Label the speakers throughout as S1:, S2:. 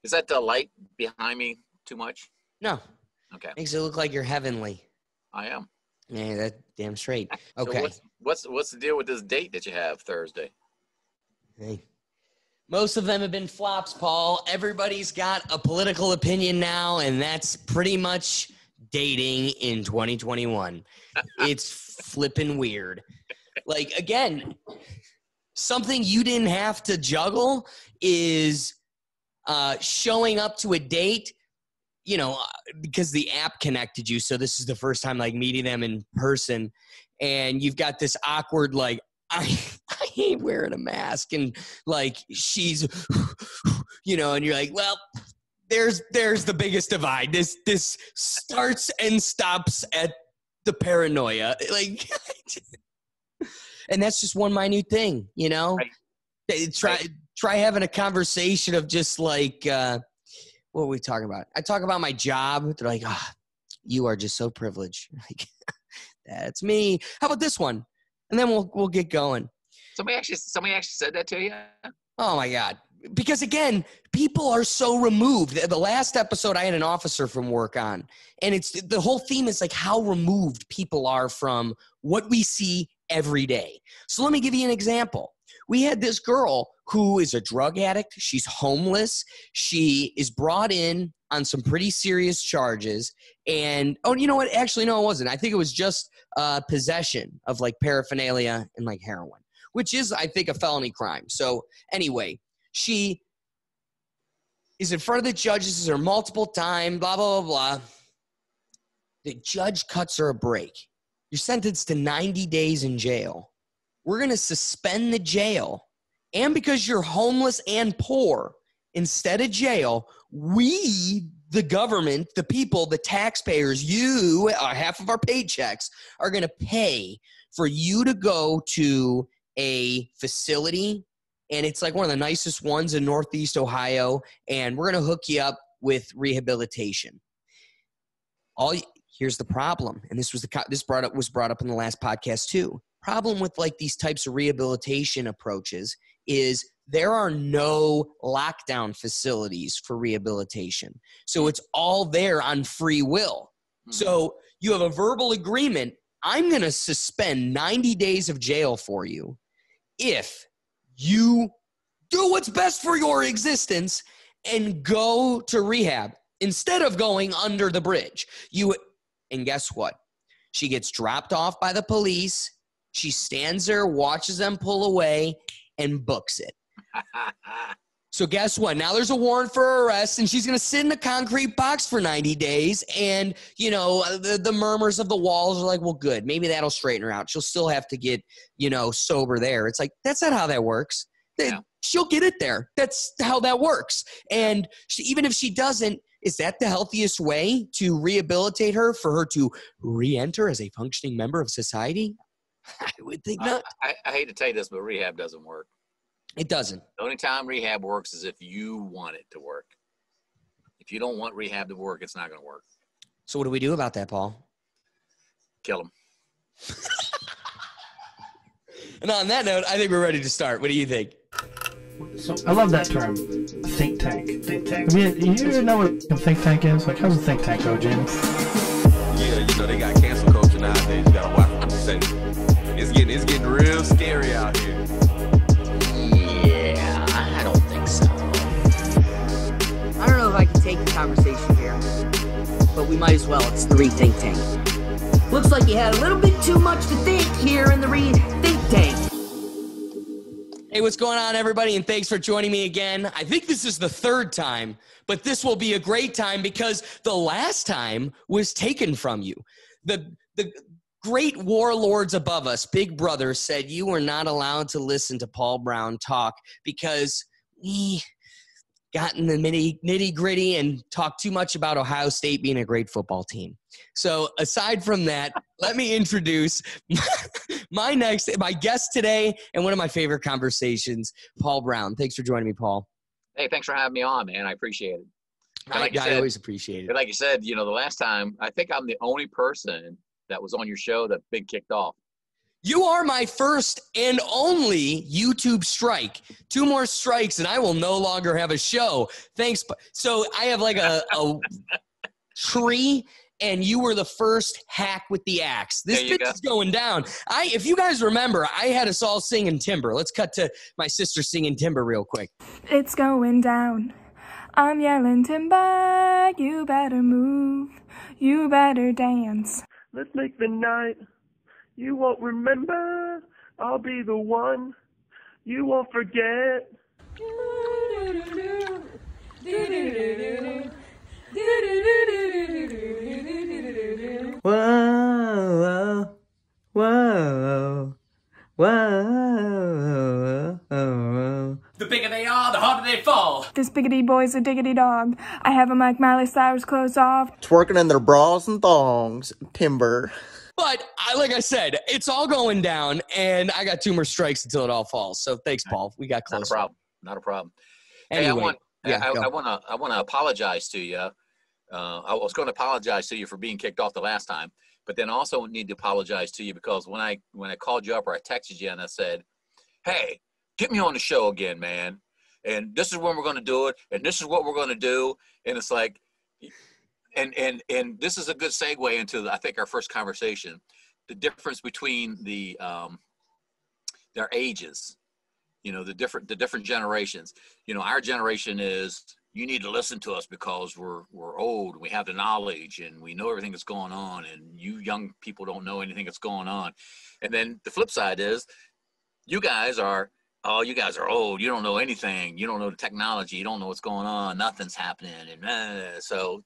S1: Is that the light behind me too much?
S2: No.
S1: Okay.
S2: Makes it look like you're heavenly.
S1: I am.
S2: Yeah, that's damn straight. Okay.
S1: So what's the deal with this date that you have Thursday?
S2: Hey. Most of them have been flops, Paul. Everybody's got a political opinion now, and that's pretty much dating in 2021. It's flipping weird. Like, again, something you didn't have to juggle is showing up to a date, you know, because the app connected you. So this is the first time, like, meeting them in person. And you've got this awkward, like, I ain't wearing a mask. And, like, she's, you know, and you're like, well, there's the biggest divide. This starts and stops at the paranoia. Like, and that's just one minute thing, you know? Right. Try having a conversation of just like, what are we talking about? I talk about my job. They're like, you are just so privileged. Like, that's me. How about this one? And then we'll get going.
S1: Somebody actually said that to you?
S2: Oh my God. Because again, people are so removed. The last episode I had an officer from work on, and it's the whole theme is like how removed people are from what we see every day. So let me give you an example. We had this girl who is a drug addict. She's homeless. She is brought in on some pretty serious charges. And, oh, you know what? Actually, no, it wasn't. I think it was just possession of like paraphernalia and like heroin, which is, I think, a felony crime. So anyway, she is in front of the judge. This is her multiple time, blah, blah, blah, blah. The judge cuts her a break. You're sentenced to 90 days in jail. We're going to suspend the jail. And because you're homeless and poor, instead of jail, we, the government, the people, the taxpayers, you, half of our paychecks, are going to pay for you to go to a facility. And it's like one of the nicest ones in Northeast Ohio. And we're going to hook you up with rehabilitation. Here's the problem. And this was brought up in the last podcast too. Problem with like these types of rehabilitation approaches is there are no lockdown facilities for rehabilitation. So it's all there on free will. So you have a verbal agreement. I'm going to suspend 90 days of jail for you if you do what's best for your existence and go to rehab instead of going under the bridge. And guess what? She gets dropped off by the police. She stands there, watches them pull away, and books it. So guess what? Now there's a warrant for arrest, and she's going to sit in a concrete box for 90 days. And, you know, the murmurs of the walls are like, well, good. Maybe that'll straighten her out. She'll still have to get, you know, sober there. It's like, that's not how that works. Yeah. She'll get it there. That's how that works. And even if she doesn't, is that the healthiest way to rehabilitate her for her to re-enter as a functioning member of society? I would think not.
S1: I hate to tell you this, but rehab doesn't work.
S2: It doesn't.
S1: The only time rehab works is if you want it to work. If you don't want rehab to work, it's not going to work.
S2: So what do we do about that, Paul?
S1: Kill them.
S2: And on that note, I think we're ready to start. What do you think?
S3: So I love that term, think tank. Think tank. I mean, you know what a think tank is? Like, how's a think tank go, James?
S4: Yeah, you know, they got cancel culture nowadays. You gotta watch what you say. It's getting real scary out here.
S5: Yeah, I don't think so. I don't know if I can take the conversation here, but we might as well. It's the Rethink Tank. Looks like you had a little bit too much to think here in the Rethink Tank.
S2: Hey, what's going on, everybody? And thanks for joining me again. I think this is the third time, but this will be a great time because the last time was taken from you. The great warlords above us, Big Brother, said you were not allowed to listen to Paul Brown talk because we got in the nitty-gritty and talked too much about Ohio State being a great football team. So aside from that, let me introduce my guest today and one of my favorite conversations, Paul Brown. Thanks for joining me, Paul.
S1: Hey, thanks for having me on, man. I appreciate it.
S2: I always appreciate it.
S1: Like you said, you know, the last time, I think I'm the only person that was on your show that Big kicked off.
S2: You are my first and only YouTube strike. 2 more strikes and I will no longer have a show. Thanks. So I have like a tree, and you were the first hack with the axe. This bitch is going down. If you guys remember, I had us all singing Timber. Let's cut to my sister singing Timber real quick.
S6: It's going down. I'm yelling timber. You better move. You better dance.
S7: Let's make the night. You won't remember. I'll be the one. You won't forget.
S8: Whoa, whoa, whoa, whoa.
S9: The bigger they are, the harder they fall.
S6: This biggity boy's a diggity dog. I have a Mike Miley Cyrus clothes off.
S8: Twerking in their bras and thongs. Timber.
S2: But like I said, it's all going down, and I got 2 more strikes until it all falls. So thanks, Paul. We got close.
S1: Not a problem.
S2: Anyway,
S1: hey, I want to apologize to you. I was going to apologize to you for being kicked off the last time, but then also need to apologize to you because when I called you up or I texted you and I said, "Hey, get me on the show again, man, and this is when we're going to do it, and this is what we're going to do," and it's like. And this is a good segue into, I think, our first conversation, the difference between their ages, the different generations. Our generation is, you need to listen to us because we're old, and we have the knowledge, and we know everything that's going on, and you young people don't know anything that's going on. And then the flip side is, you guys are old, you don't know anything, you don't know the technology, you don't know what's going on, nothing's happening, and so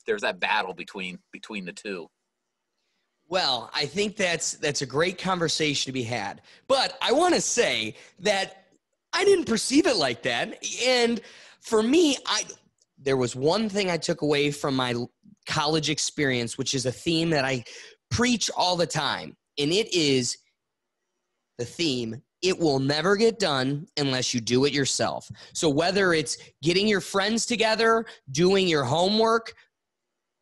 S1: there's that battle between the two.
S2: Well, I think that's a great conversation to be had. But I want to say that I didn't perceive it like that. And for me, there was one thing I took away from my college experience, which is a theme that I preach all the time. And it is the theme, it will never get done unless you do it yourself. So whether it's getting your friends together, doing your homework,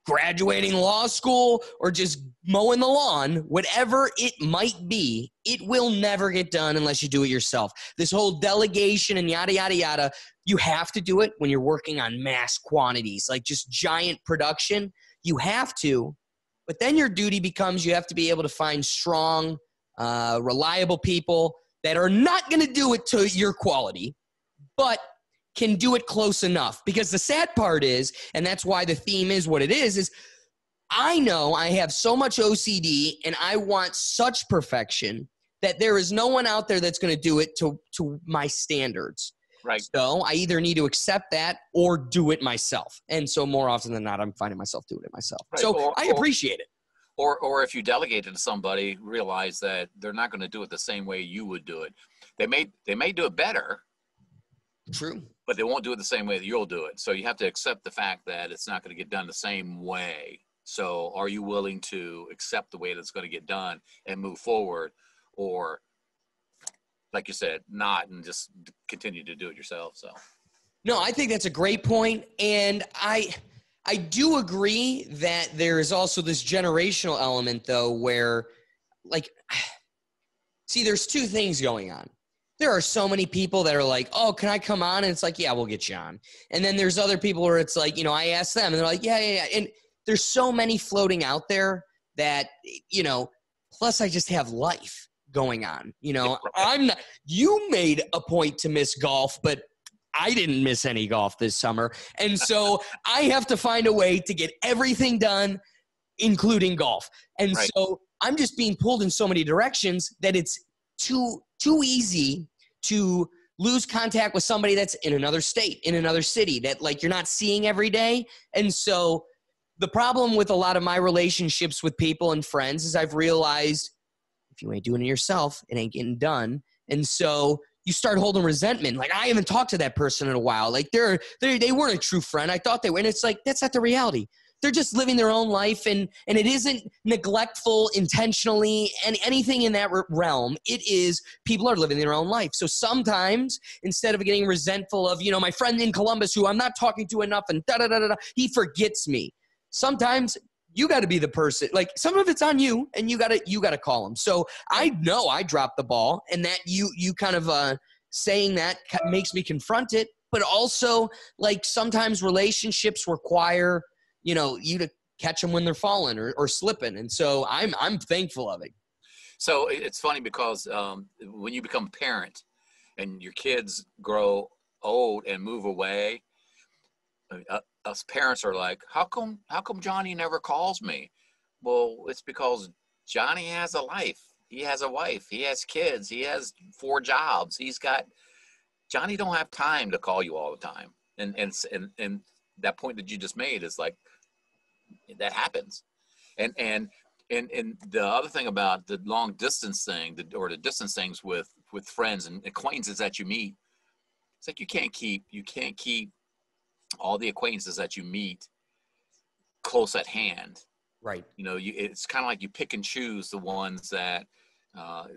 S2: graduating law school, or just mowing the lawn, whatever it might be, it will never get done unless you do it yourself. This whole delegation and yada, yada, yada, you have to do it when you're working on mass quantities, like just giant production. You have to, but then your duty becomes you have to be able to find strong, reliable people that are not going to do it to your quality, but can do it close enough. Because the sad part is, and that's why the theme is what it is I know I have so much OCD and I want such perfection that there is no one out there that's going to do it to my standards.
S1: Right.
S2: So I either need to accept that or do it myself. And so more often than not, I'm finding myself doing it myself. Right. So I appreciate it.
S1: Or if you delegate it to somebody, realize that they're not going to do it the same way you would do it. They may do it better.
S2: True.
S1: But they won't do it the same way that you'll do it. So you have to accept the fact that it's not going to get done the same way. So are you willing to accept the way that's going to get done and move forward? Or, like you said, not, and just continue to do it yourself. So,
S2: no, I think that's a great point. And I do agree that there is also this generational element, though, where, like, see, there's 2 things going on. There are so many people that are like, "Oh, can I come on?" And it's like, "Yeah, we'll get you on." And then there's other people where it's like, I ask them and they're like, yeah. And there's so many floating out there that, plus I just have life going on. You made a point to miss golf, but I didn't miss any golf this summer. And so I have to find a way to get everything done, including golf. And
S1: right.
S2: So I'm just being pulled in so many directions that it's too easy to lose contact with somebody that's in another state, in another city that like you're not seeing every day. And so the problem with a lot of my relationships with people and friends is I've realized if you ain't doing it yourself, it ain't getting done. And so you start holding resentment. Like, I haven't talked to that person in a while. Like they weren't a true friend. I thought they were. And it's like, that's not the reality. They're just living their own life, and it isn't neglectful intentionally and anything in that realm. It is people are living their own life. So sometimes instead of getting resentful of, my friend in Columbus who I'm not talking to enough and da-da-da-da-da, he forgets me. Sometimes you got to be the person. Like, some of it's on you, and you got to call them. So I know I dropped the ball, and that you kind of saying that makes me confront it. But also, like, sometimes relationships require, you know, you to catch them when they're falling or slipping, and so I'm thankful of it.
S1: So it's funny because when you become a parent and your kids grow old and move away, us parents are like, how come Johnny never calls me? Well, it's because Johnny has a life. He has a wife. He has kids. He has 4 jobs. Johnny don't have time to call you all the time. And that point that you just made is like, that happens. And the other thing about the long distance thing, or the distance things with friends and acquaintances that you meet, it's like you can't keep all the acquaintances that you meet close at hand.
S2: Right.
S1: You know, it's kind of like you pick and choose the ones that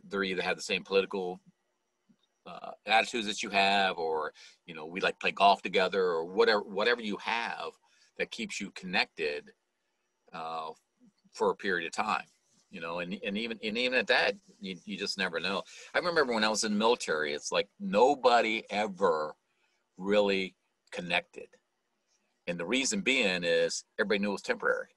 S1: they're either have the same political attitudes that you have, or, you know, we like play golf together, or whatever you have that keeps you connected for a period of time, you know, and even at that, you just never know. I remember when I was in the military, it's like nobody ever really connected. And the reason being is everybody knew it was temporary.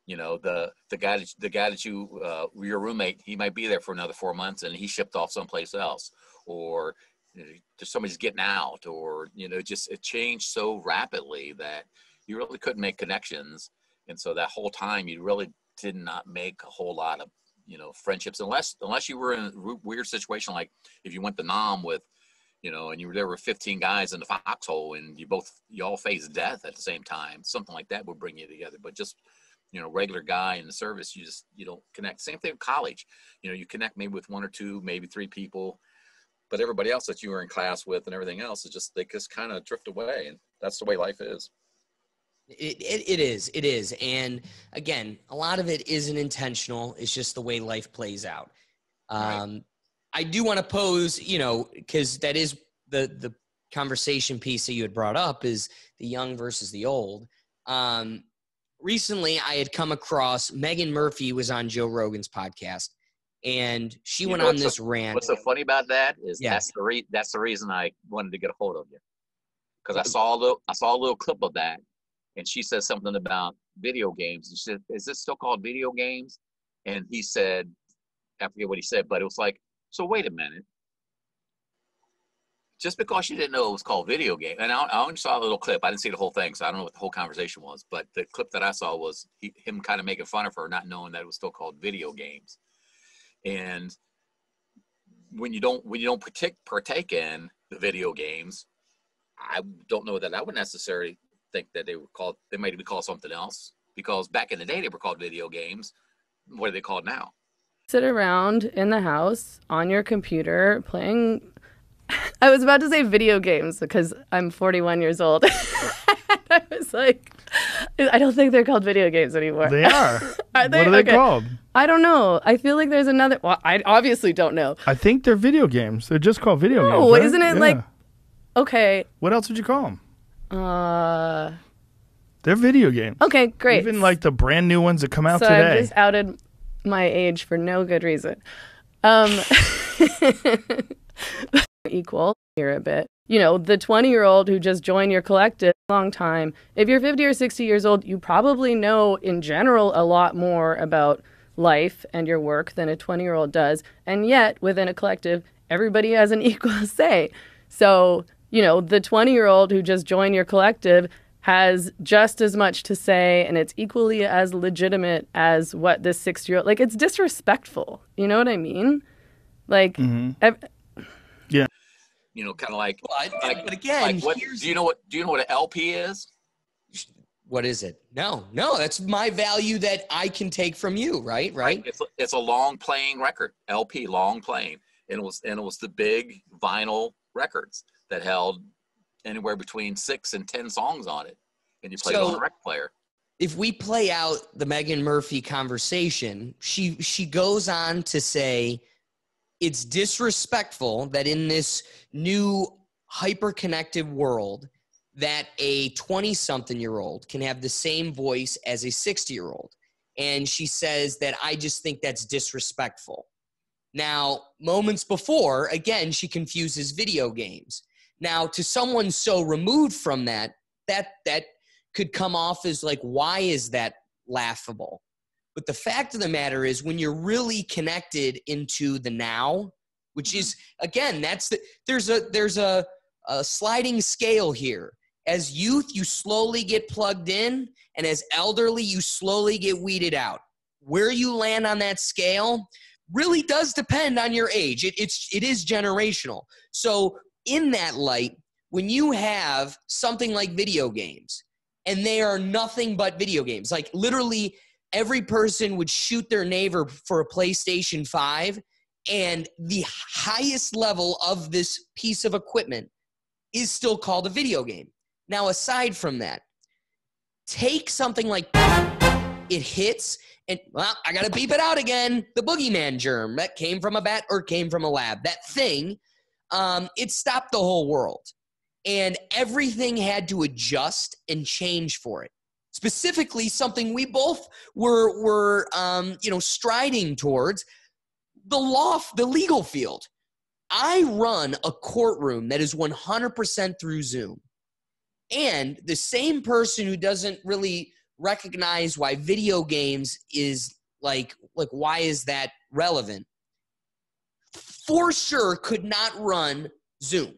S1: You know, the guy that you your roommate, he might be there for another 4 months and he shipped off someplace else, or, you know, just somebody's getting out, or, you know, just it changed so rapidly that you really couldn't make connections. And so that whole time you really did not make a whole lot of, you know, friendships, unless you were in a weird situation, like if you went to Nam with, you know, and there were 15 guys in the foxhole and you all faced death at the same time. Something like that would bring you together. But just, you know, regular guy in the service, you don't connect. Same thing with college. You know, you connect maybe with 1 or 2, maybe 3 people, but everybody else that you were in class with and everything else they just kind of drift away. And that's the way life is.
S2: It is. And again, a lot of it isn't intentional. It's just the way life plays out. Right. I do want to pose, you know, because that is the conversation piece that you had brought up, is the young versus the old. Recently, I had come across Megan Murphy was on Joe Rogan's podcast, and she went on this rant.
S1: What's so funny about that is that's the reason I wanted to get a hold of you, because I saw a little clip of that, and she said something about video games. And she said, "Is this still called video games?" And he said, I forget what he said, but it was like, so wait a minute. Just because you didn't know it was called video game, and I only saw a little clip. I didn't see the whole thing, so I don't know what the whole conversation was. But the clip that I saw was him kind of making fun of her, not knowing that it was still called video games. And when you don't partake in the video games, I don't know that I would necessarily think that they might be called something else, because back in the day they were called video games. What are they called now?
S10: Sit around in the house on your computer playing. I was about to say video games because I'm 41 years old. I was like, I don't think they're called video games anymore.
S3: They are.
S10: Are they?
S3: What are they called?
S10: I don't know. I feel like there's another. Well, I obviously don't know.
S3: I think they're video games. They're just called video games.
S10: Oh, right? Isn't it like, okay.
S3: What else would you call them? They're video games.
S10: Okay, great.
S3: Even like the brand new ones that come out today.
S10: So I just outed my age for no good reason. Equal here a bit. You know, the 20-year-old who just joined your collective a long time. If you're 50 or 60 years old, you probably know in general a lot more about life and your work than a 20-year-old does. And yet, within a collective, everybody has an equal say. So, you know, the 20-year-old who just joined your collective has just as much to say, and it's equally as legitimate as what this 60-year-old... Like, it's disrespectful. You know what I mean? Like...
S3: Yeah.
S1: You know, kind of like,
S2: but again,
S1: like do you know what an LP is?
S2: What is it? No, that's my value that I can take from you, right?
S1: It's a long playing record, LP, long playing, and it was the big vinyl records that held anywhere between 6 and 10 songs on it, and you played it on a record player.
S2: If we play out the Megan Murphy conversation, she goes on to say, it's disrespectful that in this new hyper-connected world that a 20-something-year-old can have the same voice as a 60-year-old. And she says that I just think that's disrespectful. Now, moments before, again, she confuses video games. Now, to someone so removed from that could come off as like, why is that laughable? But the fact of the matter is, when you're really connected into the now, which is, again, there's a sliding scale here. As youth, you slowly get plugged in, and as elderly, you slowly get weeded out. Where you land on that scale really does depend on your age. It is generational. So in that light, when you have something like video games, and they are nothing but video games, like literally every person would shoot their neighbor for a PlayStation 5, and the highest level of this piece of equipment is still called a video game. Now, aside from that, take something like it hits, and, well, I got to beep it out again, the boogeyman germ that came from a bat or came from a lab. That thing, it stopped the whole world. And everything had to adjust and change for it. Specifically, something we both were striding towards, the legal field. I run a courtroom that is 100% through Zoom. And the same person who doesn't really recognize why video games is like why is that relevant, for sure could not run Zoom.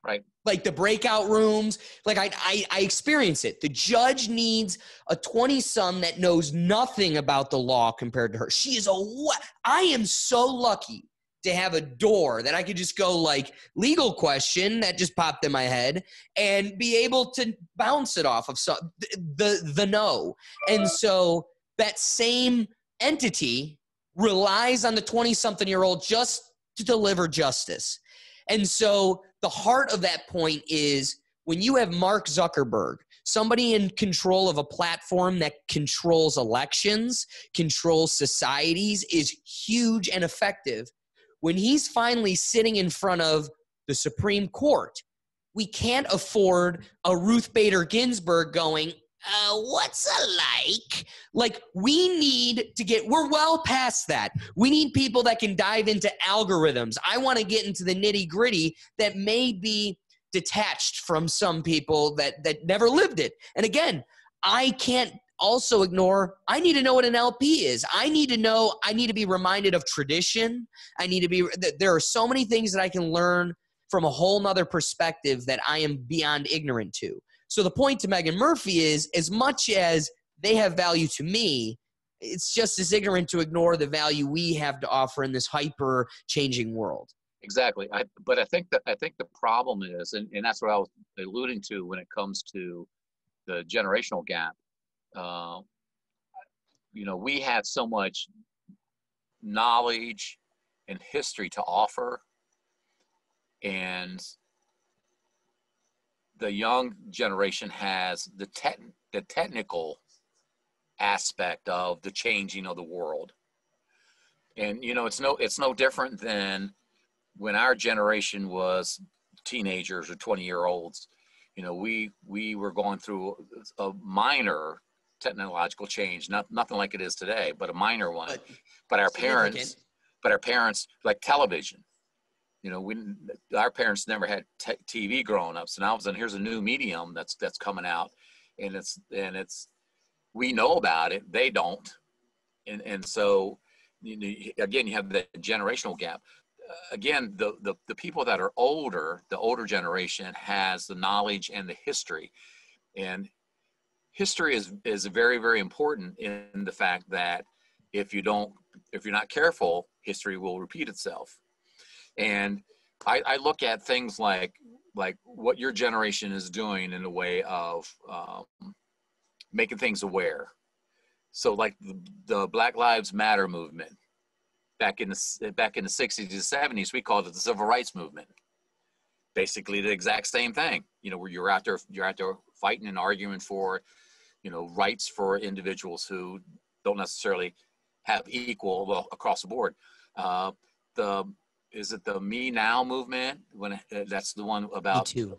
S1: Right.
S2: Like the breakout rooms, like I experience it. The judge needs a 20-some that knows nothing about the law compared to her. She is I am so lucky to have a door that I could just go like legal question that just popped in my head and be able to bounce it off of the no. And so that same entity relies on the 20-something-year-old just to deliver justice. And so the heart of that point is when you have Mark Zuckerberg, somebody in control of a platform that controls elections, controls societies, is huge and effective. When he's finally sitting in front of the Supreme Court, we can't afford a Ruth Bader Ginsburg going, what's a like? Like, we need to we're well past that. We need people that can dive into algorithms. I want to get into the nitty gritty that may be detached from some people that never lived it. And again, I can't also ignore, I need to know what an LP is. I need to be reminded of tradition. There are so many things that I can learn from a whole nother perspective that I am beyond ignorant to. So the point to Meghan Murphy is, as much as they have value to me, it's just as ignorant to ignore the value we have to offer in this hyper changing world.
S1: Exactly. But I think the problem is, and that's what I was alluding to when it comes to the generational gap. We had so much knowledge and history to offer, and the young generation has the technical aspect of the changing of the world. And it's no different than when our generation was teenagers or 20-year-olds. We were going through a minor technological change, nothing like it is today, but a minor one. But our parents, like television. Our parents never had TV growing up, so now here's a new medium that's coming out, and it's we know about it, they don't, and so again you have the generational gap. Again, the people that are older, the older generation has the knowledge and the history, and history is very, very important in the fact that if you're not careful, history will repeat itself. And I look at things like what your generation is doing in a way of making things aware. So like the Black Lives Matter movement back in the 60s and 70s, we called it the Civil Rights Movement. Basically the exact same thing, where you're out there fighting and arguing for, rights for individuals who don't necessarily have equal across the board. Is it the Me Now movement? That's the one about
S2: Me Too.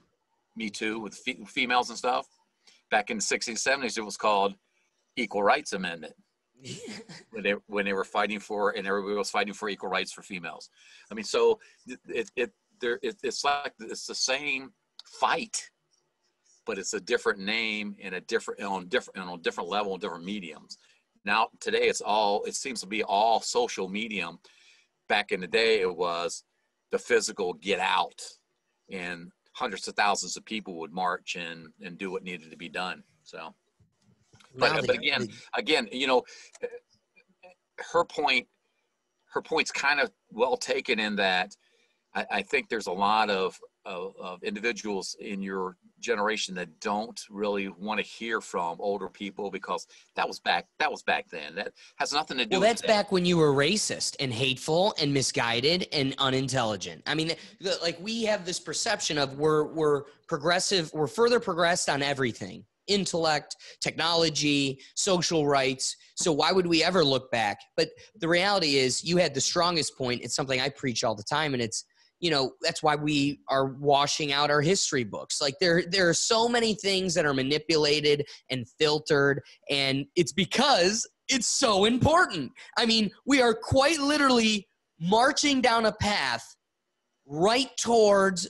S1: Me Too with females and stuff. Back in the 60s, 70s, it was called Equal Rights Amendment. when they were fighting for, and everybody was fighting for equal rights for females. I mean, so it's like it's the same fight, but it's a different name and on different level and different mediums. Now today it seems to be all social medium. Back in the day, it was the physical get out, and hundreds of thousands of people would march and do what needed to be done. So. But again, you know, her point's kind of well taken in that I think there's a lot of individuals in your generation that don't really want to hear from older people because that was back then. That has nothing to do with
S2: that's back when you were racist and hateful and misguided and unintelligent. I mean, like we have this perception of we're progressive, we're further progressed on everything. Intellect, technology, social rights. So why would we ever look back? But the reality is you had the strongest point. It's something I preach all the time. And it's, you know, that's why we are washing out our history books. Like there are so many things that are manipulated and filtered. And it's because it's so important. I mean, we are quite literally marching down a path right towards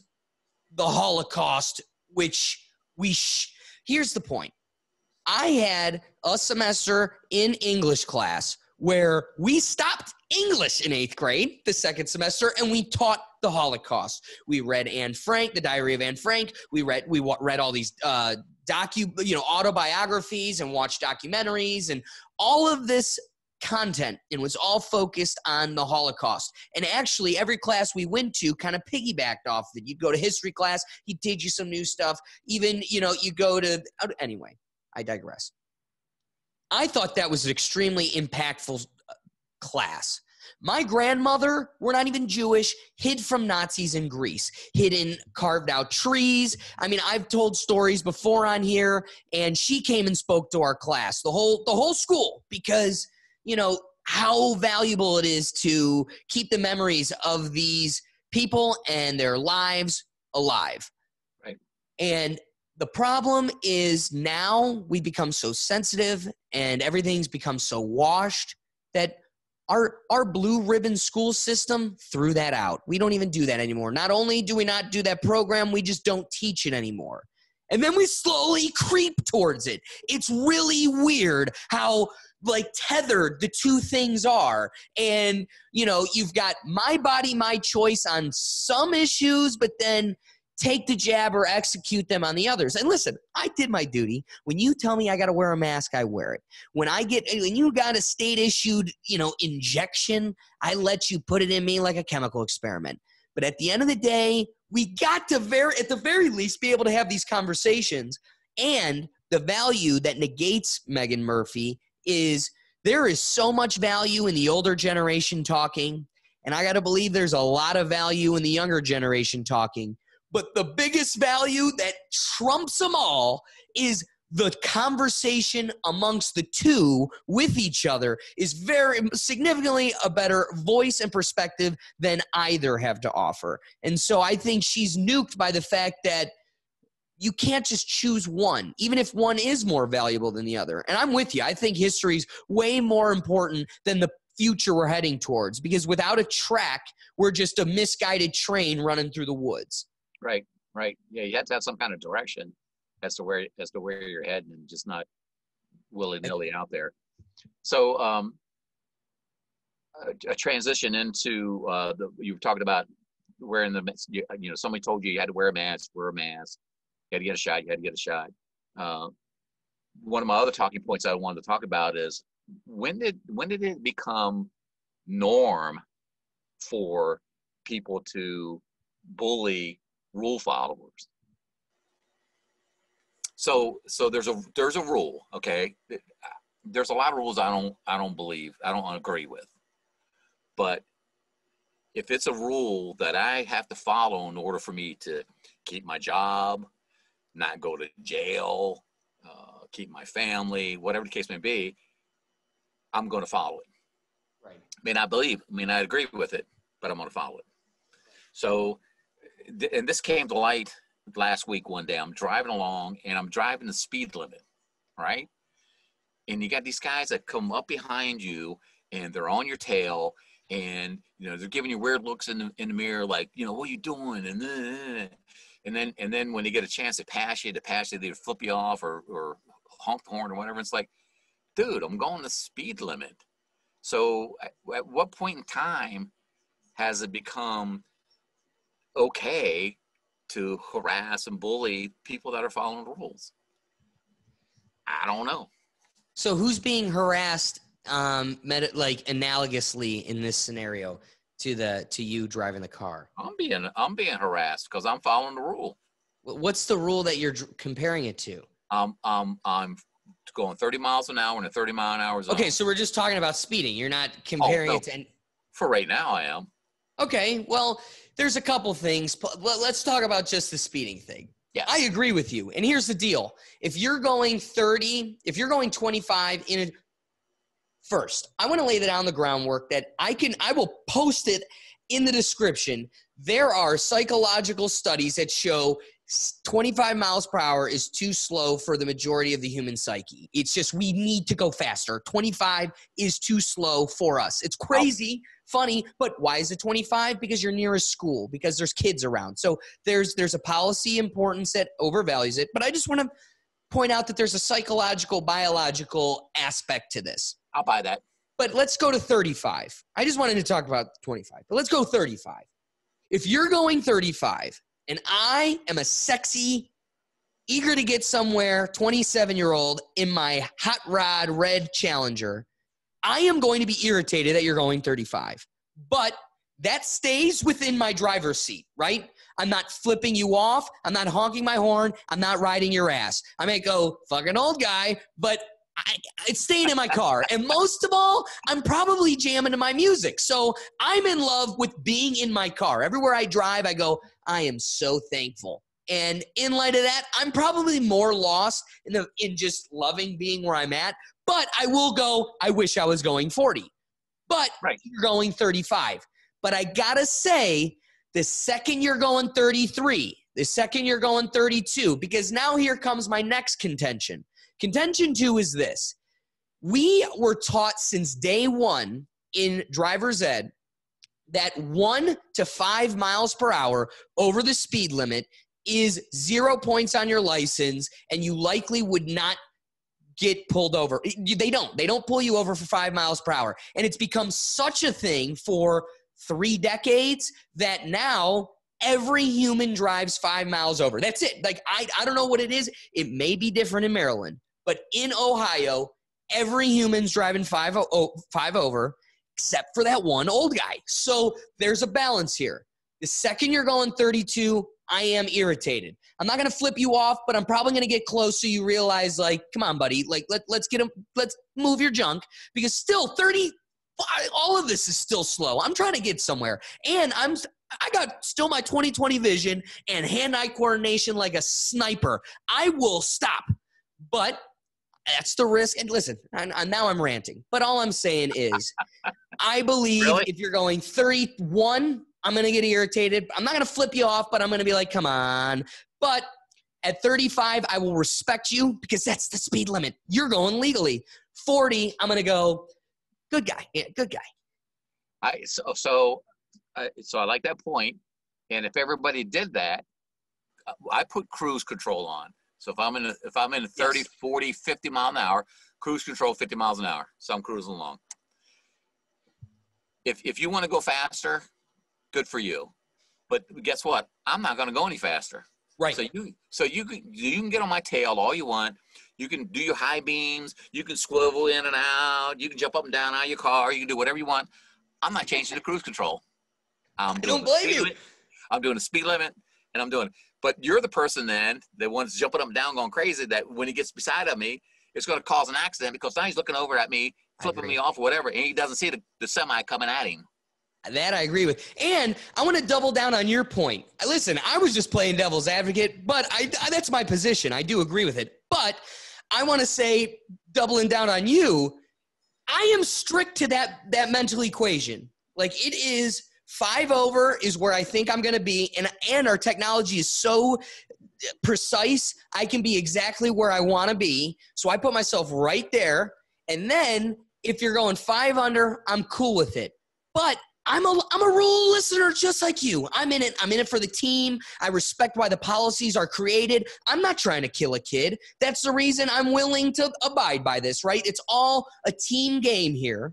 S2: the Holocaust, which here's the point. I had a semester in English class where we stopped English in 8th grade, the second semester, and we taught the Holocaust. We read Anne Frank, The Diary of Anne Frank. We read all these autobiographies and watched documentaries and all of this content, and was all focused on the Holocaust. And actually every class we went to kind of piggybacked off of it. You'd go to history class, he'd teach you some new stuff. Even, you know, you go to, anyway, I digress. I thought that was an extremely impactful class. My grandmother, we're not even Jewish, hid from Nazis in Greece, carved out trees. I mean, I've told stories before on here, and she came and spoke to our class, the whole school, because you know, how valuable it is to keep the memories of these people and their lives alive.
S1: Right.
S2: And the problem is now we become so sensitive and everything's become so washed that our blue ribbon school system threw that out. We don't even do that anymore. Not only do we not do that program, we just don't teach it anymore. And then we slowly creep towards it. It's really weird how tethered the two things are. And, you know, you've got my body, my choice on some issues, but then take the jab or execute them on the others. And listen, I did my duty. When you tell me I got to wear a mask, I wear it. When you got a state issued, you know, injection, I let you put it in me like a chemical experiment. But at the end of the day, we got to at the very least be able to have these conversations. And the value that negates Meghan Murphy is there is so much value in the older generation talking, and I got to believe there's a lot of value in the younger generation talking. But the biggest value that trumps them all is the conversation amongst the two with each other is very significantly a better voice and perspective than either have to offer. And so I think she's nuked by the fact that you can't just choose one, even if one is more valuable than the other. And I'm with you. I think history is way more important than the future we're heading towards, because without a track, we're just a misguided train running through the woods.
S1: Right. Yeah, you have to have some kind of direction as to where you're heading, and just not willy-nilly out there. So a transition into you were talking about wearing somebody told you had to wear a mask. You had to get a shot. One of my other talking points I wanted to talk about is when did it become norm for people to bully rule followers? So there's a rule, okay? There's a lot of rules I don't agree with. But if it's a rule that I have to follow in order for me to keep my job, not go to jail, keep my family, whatever the case may be, I'm going to follow it.
S2: Right.
S1: May not agree with it, but I'm going to follow it. So, and this came to light last week one day. I'm driving along and I'm driving the speed limit, right? And you got these guys that come up behind you and they're on your tail, and they're giving you weird looks in the mirror, like, what are you doing? And then when they get a chance to pass you, they flip you off or honk the horn or whatever. It's like, dude, I'm going the speed limit. So at what point in time has it become okay to harass and bully people that are following the rules? I don't know.
S2: So who's being harassed, like analogously in this scenario to you driving the car?
S1: I'm being harassed because I'm following the rule.
S2: What's the rule that you're comparing it to?
S1: I'm going 30 miles an hour in a 30-mile-an-hour zone.
S2: Okay, so we're just talking about speeding. You're not comparing it to.
S1: For right now, I am.
S2: Okay, well, there's a couple things. Let's talk about just the speeding thing.
S1: Yeah,
S2: I agree with you. And here's the deal. If you're going 30, if you're going 25 first, I want to lay that on the groundwork that I will post it in the description. There are psychological studies that show 25 miles per hour is too slow for the majority of the human psyche. It's just, we need to go faster. 25 is too slow for us. It's crazy, funny, but why is it 25? Because you're near a school, because there's kids around. So there's a policy importance that overvalues it. But I just want to point out that there's a psychological, biological aspect to this.
S1: I'll buy that.
S2: But let's go to 35. I just wanted to talk about 25, but let's go 35. If you're going 35, and I am a sexy, eager to get somewhere 27-year-old in my hot rod red Challenger, I am going to be irritated that you're going 35. But that stays within my driver's seat, right? I'm not flipping you off. I'm not honking my horn. I'm not riding your ass. I may go, fucking old guy, but it's staying in my car. And most of all, I'm probably jamming to my music. So I'm in love with being in my car. Everywhere I drive, I go, I am so thankful. And in light of that, I'm probably more lost in just loving being where I'm at. But I will go, I wish I was going 40. But you're going 35. But I got to say, the second you're going 33, the second you're going 32, because now here comes my next contention. Contention 2 is this. We were taught since day one in driver's ed that 1 to 5 miles per hour over the speed limit is 0 points on your license, and you likely would not get pulled over. They don't pull you over for 5 miles per hour. And it's become such a thing for 3 decades that now every human drives 5 miles over. That's it. Like, I don't know what it is. It may be different in Maryland. But in Ohio, every human's driving 5 over, except for that one old guy. So there's a balance here. The second you're going 32, I am irritated. I'm not going to flip you off, but I'm probably going to get close so you realize, like, come on, buddy. Like, let's move your junk. Because still, 30, all of this is still slow. I'm trying to get somewhere. And I got still my 20/20 vision and hand-eye coordination like a sniper. I will stop. But that's the risk. And listen, now I'm ranting. But all I'm saying is, I believe if you're going 31, I'm going to get irritated. I'm not going to flip you off, but I'm going to be like, come on. But at 35, I will respect you because that's the speed limit. You're going legally. 40, I'm going to go, good guy. Yeah, good guy.
S1: So I like that point. And if everybody did that, I put cruise control on. So if I'm in a 30, yes. 40, 50 mile an hour, cruise control 50 miles an hour. So I'm cruising along. If you want to go faster, good for you. But guess what? I'm not going to go any faster.
S2: Right.
S1: So you can get on my tail all you want. You can do your high beams. You can swivel in and out. You can jump up and down out of your car. You can do whatever you want. I'm not changing the cruise control. I
S2: don't blame you.
S1: I'm doing a speed limit, and I'm doing it. But you're the person then that wants jumping up and down, going crazy, that when he gets beside of me, it's going to cause an accident because now he's looking over at me, flipping me off or whatever, and he doesn't see the semi coming at him.
S2: That I agree with. And I want to double down on your point. Listen, I was just playing devil's advocate, but that's my position. I do agree with it. But I want to say, doubling down on you, I am strict to that mental equation. Like, it is 5 over is where I think I'm going to be, and our technology is so precise, I can be exactly where I want to be. So I put myself right there, and then if you're going 5 under, I'm cool with it. But I'm a rule listener just like you. I'm in it for the team. I respect why the policies are created. I'm not trying to kill a kid. That's the reason I'm willing to abide by this, right? It's all a team game here.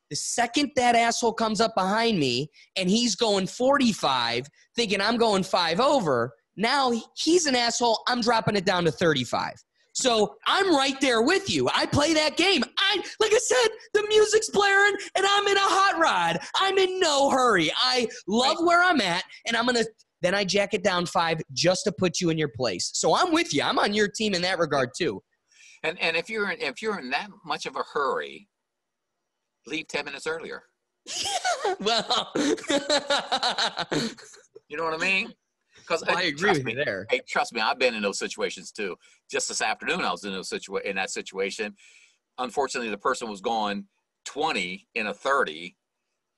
S2: The second that asshole comes up behind me and he's going 45, thinking I'm going 5 over, now he's an asshole. I'm dropping it down to 35. So I'm right there with you. I play that game. Like I said, the music's blaring and I'm in a hot rod. I'm in no hurry. I love where I'm at, and then I jack it down 5 just to put you in your place. So I'm with you. I'm on your team in that regard too.
S1: And if you're in that much of a hurry, leave 10 minutes earlier.
S2: Well,
S1: you know what I mean? Because
S2: I agree with you there.
S1: Hey, trust me, I've been in those situations too. Just this afternoon, I was in that situation. Unfortunately, the person was going 20 in a 30,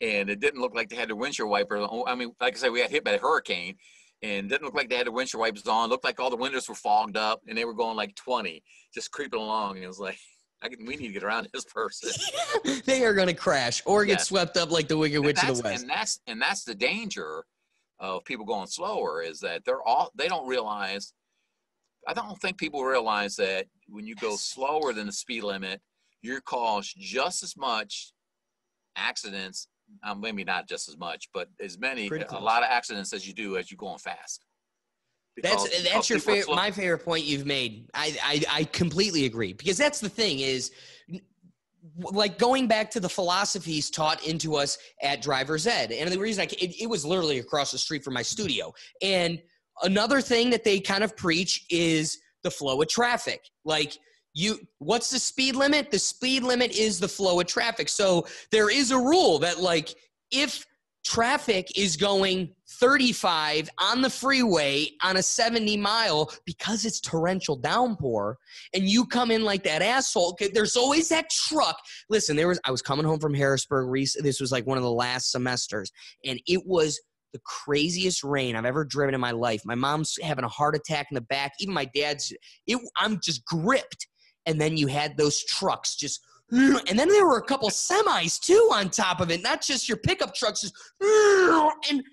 S1: and it didn't look like they had their windshield wipers. I mean, like I said, we got hit by a hurricane, and it didn't look like they had their windshield wipers on. It looked like all the windows were fogged up, and they were going like 20, just creeping along. And it was like, we need to get around this person.
S2: They are going to crash or get swept up like the Wicked Witch of the West.
S1: And that's the danger of people going slower, is that they don't realize. I don't think people realize that when you go slower than the speed limit, you cause just as much accidents. Maybe not just as much, but a lot of accidents as you do as you're going fast.
S2: That's my favorite point you've made. I completely agree, because that's the thing is, like, going back to the philosophies taught into us at Driver's Ed. And the reason it was literally across the street from my studio. And another thing that they kind of preach is the flow of traffic. Like, what's the speed limit? The speed limit is the flow of traffic. So there is a rule that, like, if traffic is going 35 on the freeway on a 70 mile because it's torrential downpour, and you come in like that asshole, there's always that truck. Listen, I was coming home from Harrisburg. This was like one of the last semesters, and it was the craziest rain I've ever driven in my life. My mom's having a heart attack in the back. Even my dad's, I'm just gripped. And then you had those trucks just, and then there were a couple semis too on top of it, not just your pickup trucks. Just, and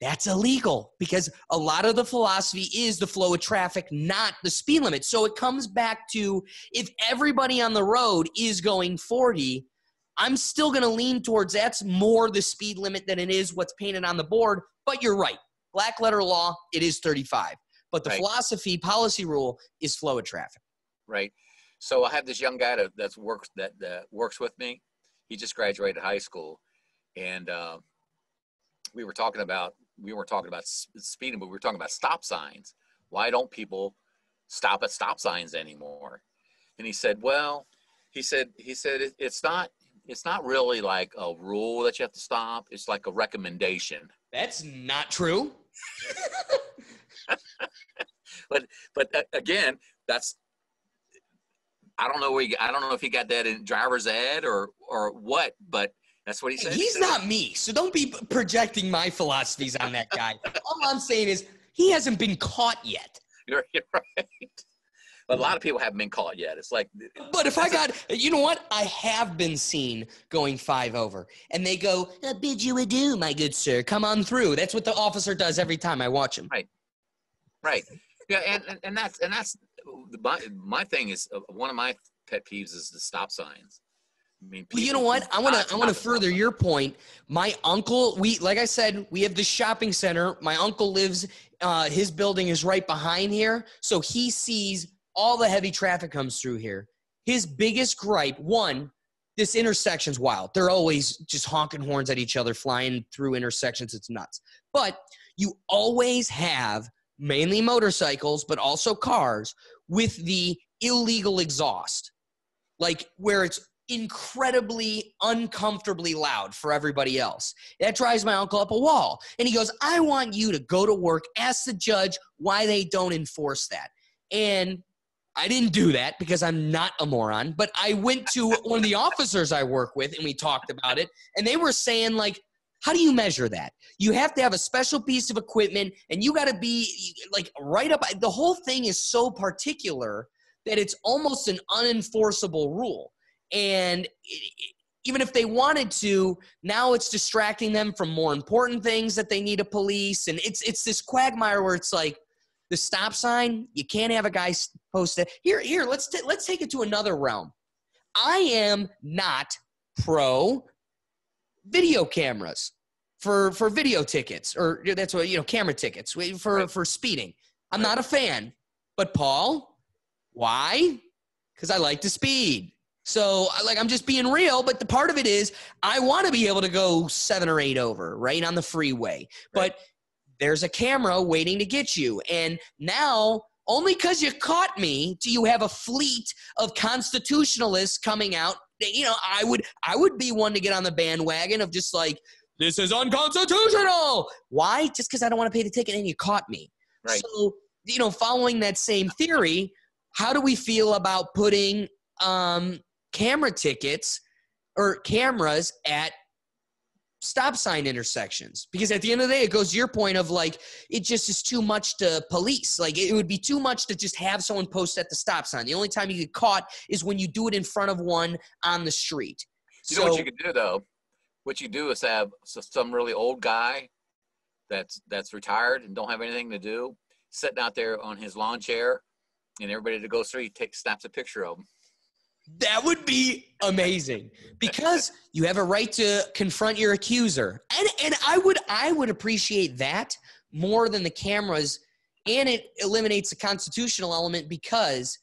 S2: that's illegal, because a lot of the philosophy is the flow of traffic, not the speed limit. So it comes back to, if everybody on the road is going 40, I'm still going to lean towards that's more the speed limit than it is what's painted on the board. But you're right. Black letter law, it is 35. But the philosophy, policy rule is flow of traffic.
S1: Right. So I have this young guy that works with me. He just graduated high school, and we were talking about speeding, but we were talking about stop signs. Why don't people stop at stop signs anymore? And he said, it's not really like a rule that you have to stop. It's like a recommendation.
S2: That's not true.
S1: But again, I don't know if he got that in Driver's Ed or what, but that's what he said.
S2: He's not me, so don't be projecting my philosophies on that guy. All I'm saying is he hasn't been caught yet.
S1: You're right. But a lot of people haven't been caught yet. It's like,
S2: but if you know what? I have been seen going 5 over, and they go, "I bid you adieu, my good sir. Come on through." That's what the officer does every time I watch him.
S1: Right. Yeah, and that's my thing is, one of my pet peeves is the stop signs. I mean,
S2: well, you know what? I want to further your point. My uncle, like I said, we have the shopping center. My uncle lives, his building is right behind here, so he sees all the heavy traffic comes through here. His biggest gripe, one, this intersection's wild. They're always just honking horns at each other, flying through intersections. It's nuts. But you always have mainly motorcycles, but also cars with the illegal exhaust, like where it's incredibly uncomfortably loud for everybody else. That drives my uncle up a wall. And he goes, "I want you to go to work, ask the judge why they don't enforce that." And I didn't do that because I'm not a moron, but I went to one of the officers I work with and we talked about it, and they were saying, like, How do you measure that? You have to have a special piece of equipment, and you got to be like right up. The whole thing is so particular that it's almost an unenforceable rule. And even if they wanted to, now it's distracting them from more important things that they need to police. And it's this quagmire where it's like the stop sign, you can't have a guy post it. Here, let's take it to another realm. I am not pro video cameras for video tickets, or that's what, camera tickets for speeding. I'm not a fan. But Paul, why? Because I like to speed. So, I'm just being real, but the part of it is I want to be able to go 7 or 8 over, right, on the freeway. Right. But there's a camera waiting to get you. And now, only because you caught me, do you have a fleet of constitutionalists coming out. I would be one to get on the bandwagon of just like, this is unconstitutional. Why? Just because I don't want to pay the ticket and you caught me. Right. So, following that same theory, how do we feel about putting camera tickets or cameras at stop sign intersections? Because at the end of the day, it goes to your point of like, it just is too much to police. Like, it would be too much to just have someone post at the stop sign. The only time you get caught is when you do it in front of one on the street.
S1: You know what you could do though? What you do is have some really old guy that's retired and don't have anything to do, sitting out there on his lawn chair, and everybody that goes through, he snaps a picture of him.
S2: That would be amazing, because you have a right to confront your accuser. And I would appreciate that more than the cameras, and it eliminates the constitutional element because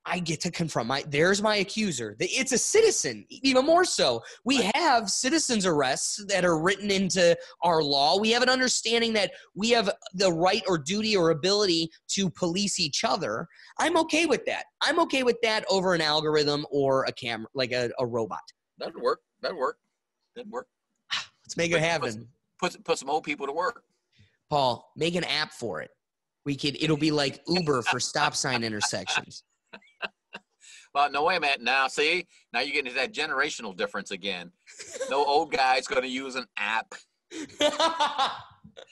S2: I get to confront there's my accuser. It's a citizen, even more so. We have citizens arrests that are written into our law. We have an understanding that we have the right or duty or ability to police each other. I'm okay with that. I'm okay with that over an algorithm or a camera, like a robot.
S1: That'd work. Let's
S2: make it happen.
S1: Put some old people to work.
S2: Paul, make an app for it. It'll be like Uber for stop sign intersections.
S1: Well, no way, man. Now, see, now you're getting to that generational difference again. No old guy's going to use an app.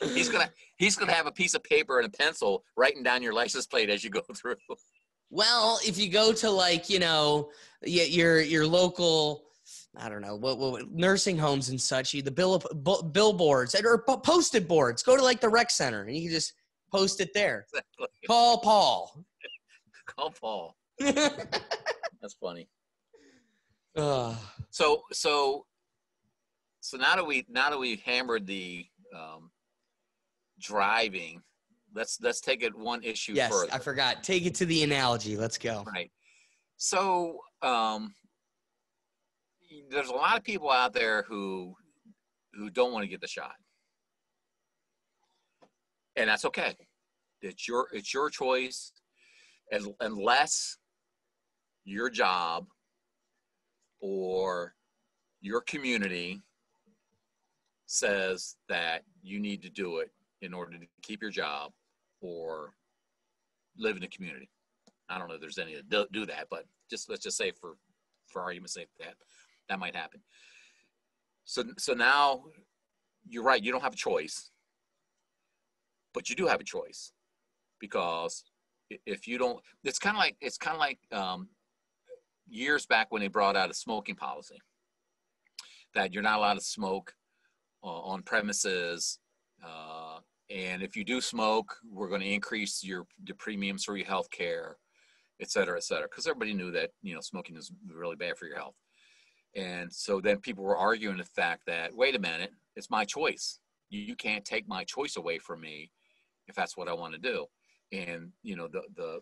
S1: He's gonna have a piece of paper and a pencil writing down your license plate as you go through.
S2: Well, if you go to like your local, I don't know what nursing homes and such, the billboards or posted boards. Go to like the rec center and you can just post it there. Exactly. Call Paul.
S1: Call Paul. That's funny. So now that we hammered the driving, let's take it one issue further.
S2: Yes, I forgot. Take it to the analogy. Let's go.
S1: Right. So there's a lot of people out there who don't want to get the shot, and that's okay. It's your choice, unless your job or your community says that you need to do it in order to keep your job or live in the community. I don't know if there's any that do that, but let's just say for argument's sake that might happen. So now you're right, you don't have a choice, but you do have a choice, because if you don't, it's kind of like years back when they brought out a smoking policy that you're not allowed to smoke on premises, and if you do smoke, we're going to increase the premiums for your health care, et cetera, because everybody knew that smoking is really bad for your health. And so then people were arguing the fact that, wait a minute, it's my choice. You can't take my choice away from me if that's what I want to do. And then the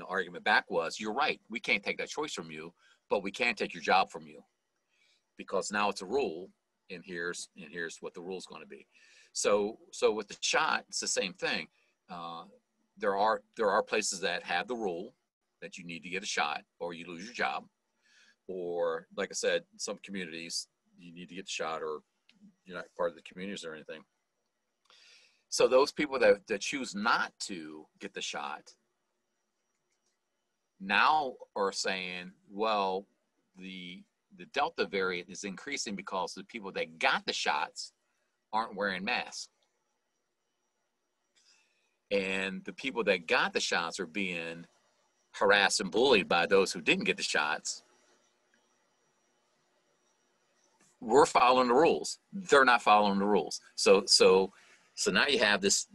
S1: argument back was, you're right, we can't take that choice from you, but we can take your job from you, because now it's a rule, and here's what the rule is going to be. So with the shot, it's the same thing. There are places that have the rule that you need to get a shot or you lose your job, or like I said, some communities you need to get the shot or you're not part of the communities or anything. So those people that choose not to get the shot now are saying, well, the Delta variant is increasing because the people that got the shots aren't wearing masks. And the people that got the shots are being harassed and bullied by those who didn't get the shots. We're following the rules. They're not following the rules. So now you have this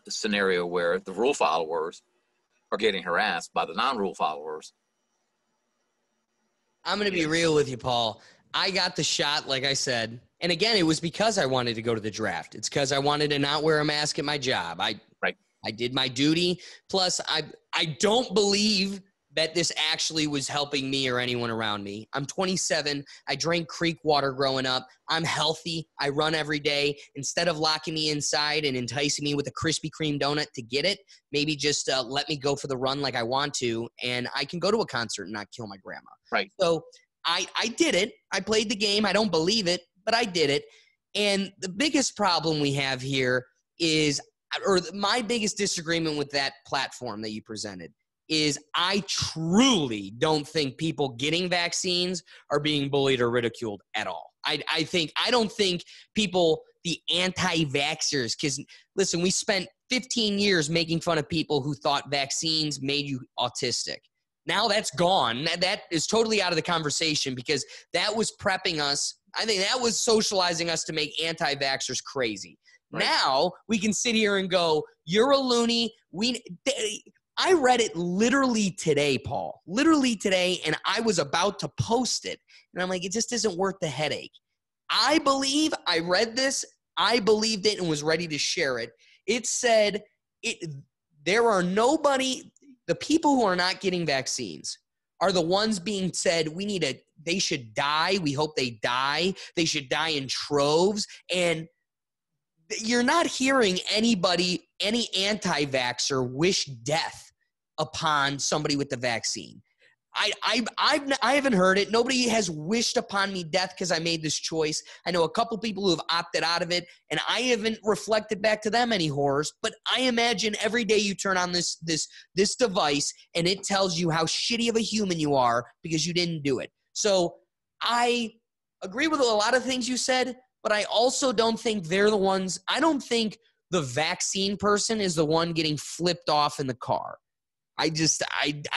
S1: scenario where the rule followers are getting harassed by the non-rule followers.
S2: I'm going to be real with you, Paul. I got the shot, like I said. And again, it was because I wanted to go to the draft. It's because I wanted to not wear a mask at my job. I did my duty. Plus, I don't believe that this actually was helping me or anyone around me. I'm 27. I drank creek water growing up. I'm healthy. I run every day. Instead of locking me inside and enticing me with a Krispy Kreme donut to get it, maybe just let me go for the run like I want to, and I can go to a concert and not kill my grandma.
S1: Right.
S2: So I did it. I played the game. I don't believe it, but I did it. And the biggest problem we have here is, or my biggest disagreement with that platform that you presented, is I truly don't think people getting vaccines are being bullied or ridiculed at all. I don't think people, the anti-vaxxers, because listen, we spent 15 years making fun of people who thought vaccines made you autistic. Now that's gone. That is totally out of the conversation, because that was prepping us. I think that was socializing us to make anti-vaxxers crazy. Right. Now we can sit here and go, you're a loony. I read it literally today, Paul. Literally today, and I was about to post it. And I'm like, it just isn't worth the headache. I read this, I believed it, and was ready to share it. It said, the people who are not getting vaccines are the ones being said, they should die. We hope they die. They should die in troves. And you're not hearing any anti-vaxxer wish death upon somebody with the vaccine. I haven't heard it. Nobody has wished upon me death because I made this choice. I know a couple people who have opted out of it, and I haven't reflected back to them any horrors. But I imagine every day you turn on this device, and it tells you how shitty of a human you are because you didn't do it. So I agree with a lot of things you said, but I also don't think they're the ones. I don't think the vaccine person is the one getting flipped off in the car. I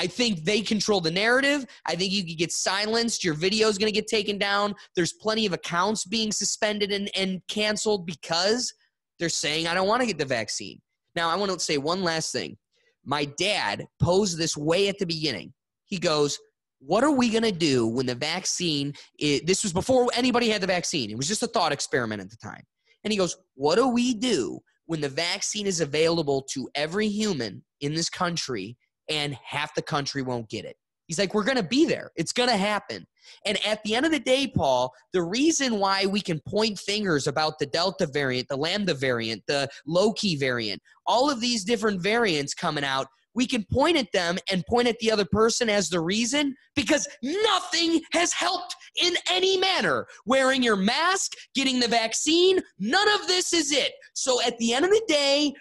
S2: think they control the narrative. I think you could get silenced. Your video is going to get taken down. There's plenty of accounts being suspended and canceled because they're saying, I don't want to get the vaccine. Now, I want to say one last thing. My dad posed this way at the beginning. He goes, what are we going to do when the vaccine this was before anybody had the vaccine. It was just a thought experiment at the time. And he goes, what do we do when the vaccine is available to every human in this country and half the country won't get it? He's like, we're going to be there. It's going to happen. And at the end of the day, Paul, the reason why we can point fingers about the Delta variant, the Lambda variant, the Loki variant, all of these different variants coming out, we can point at them and point at the other person as the reason because nothing has helped in any manner. Wearing your mask, getting the vaccine, none of this is it. So at the end of the day,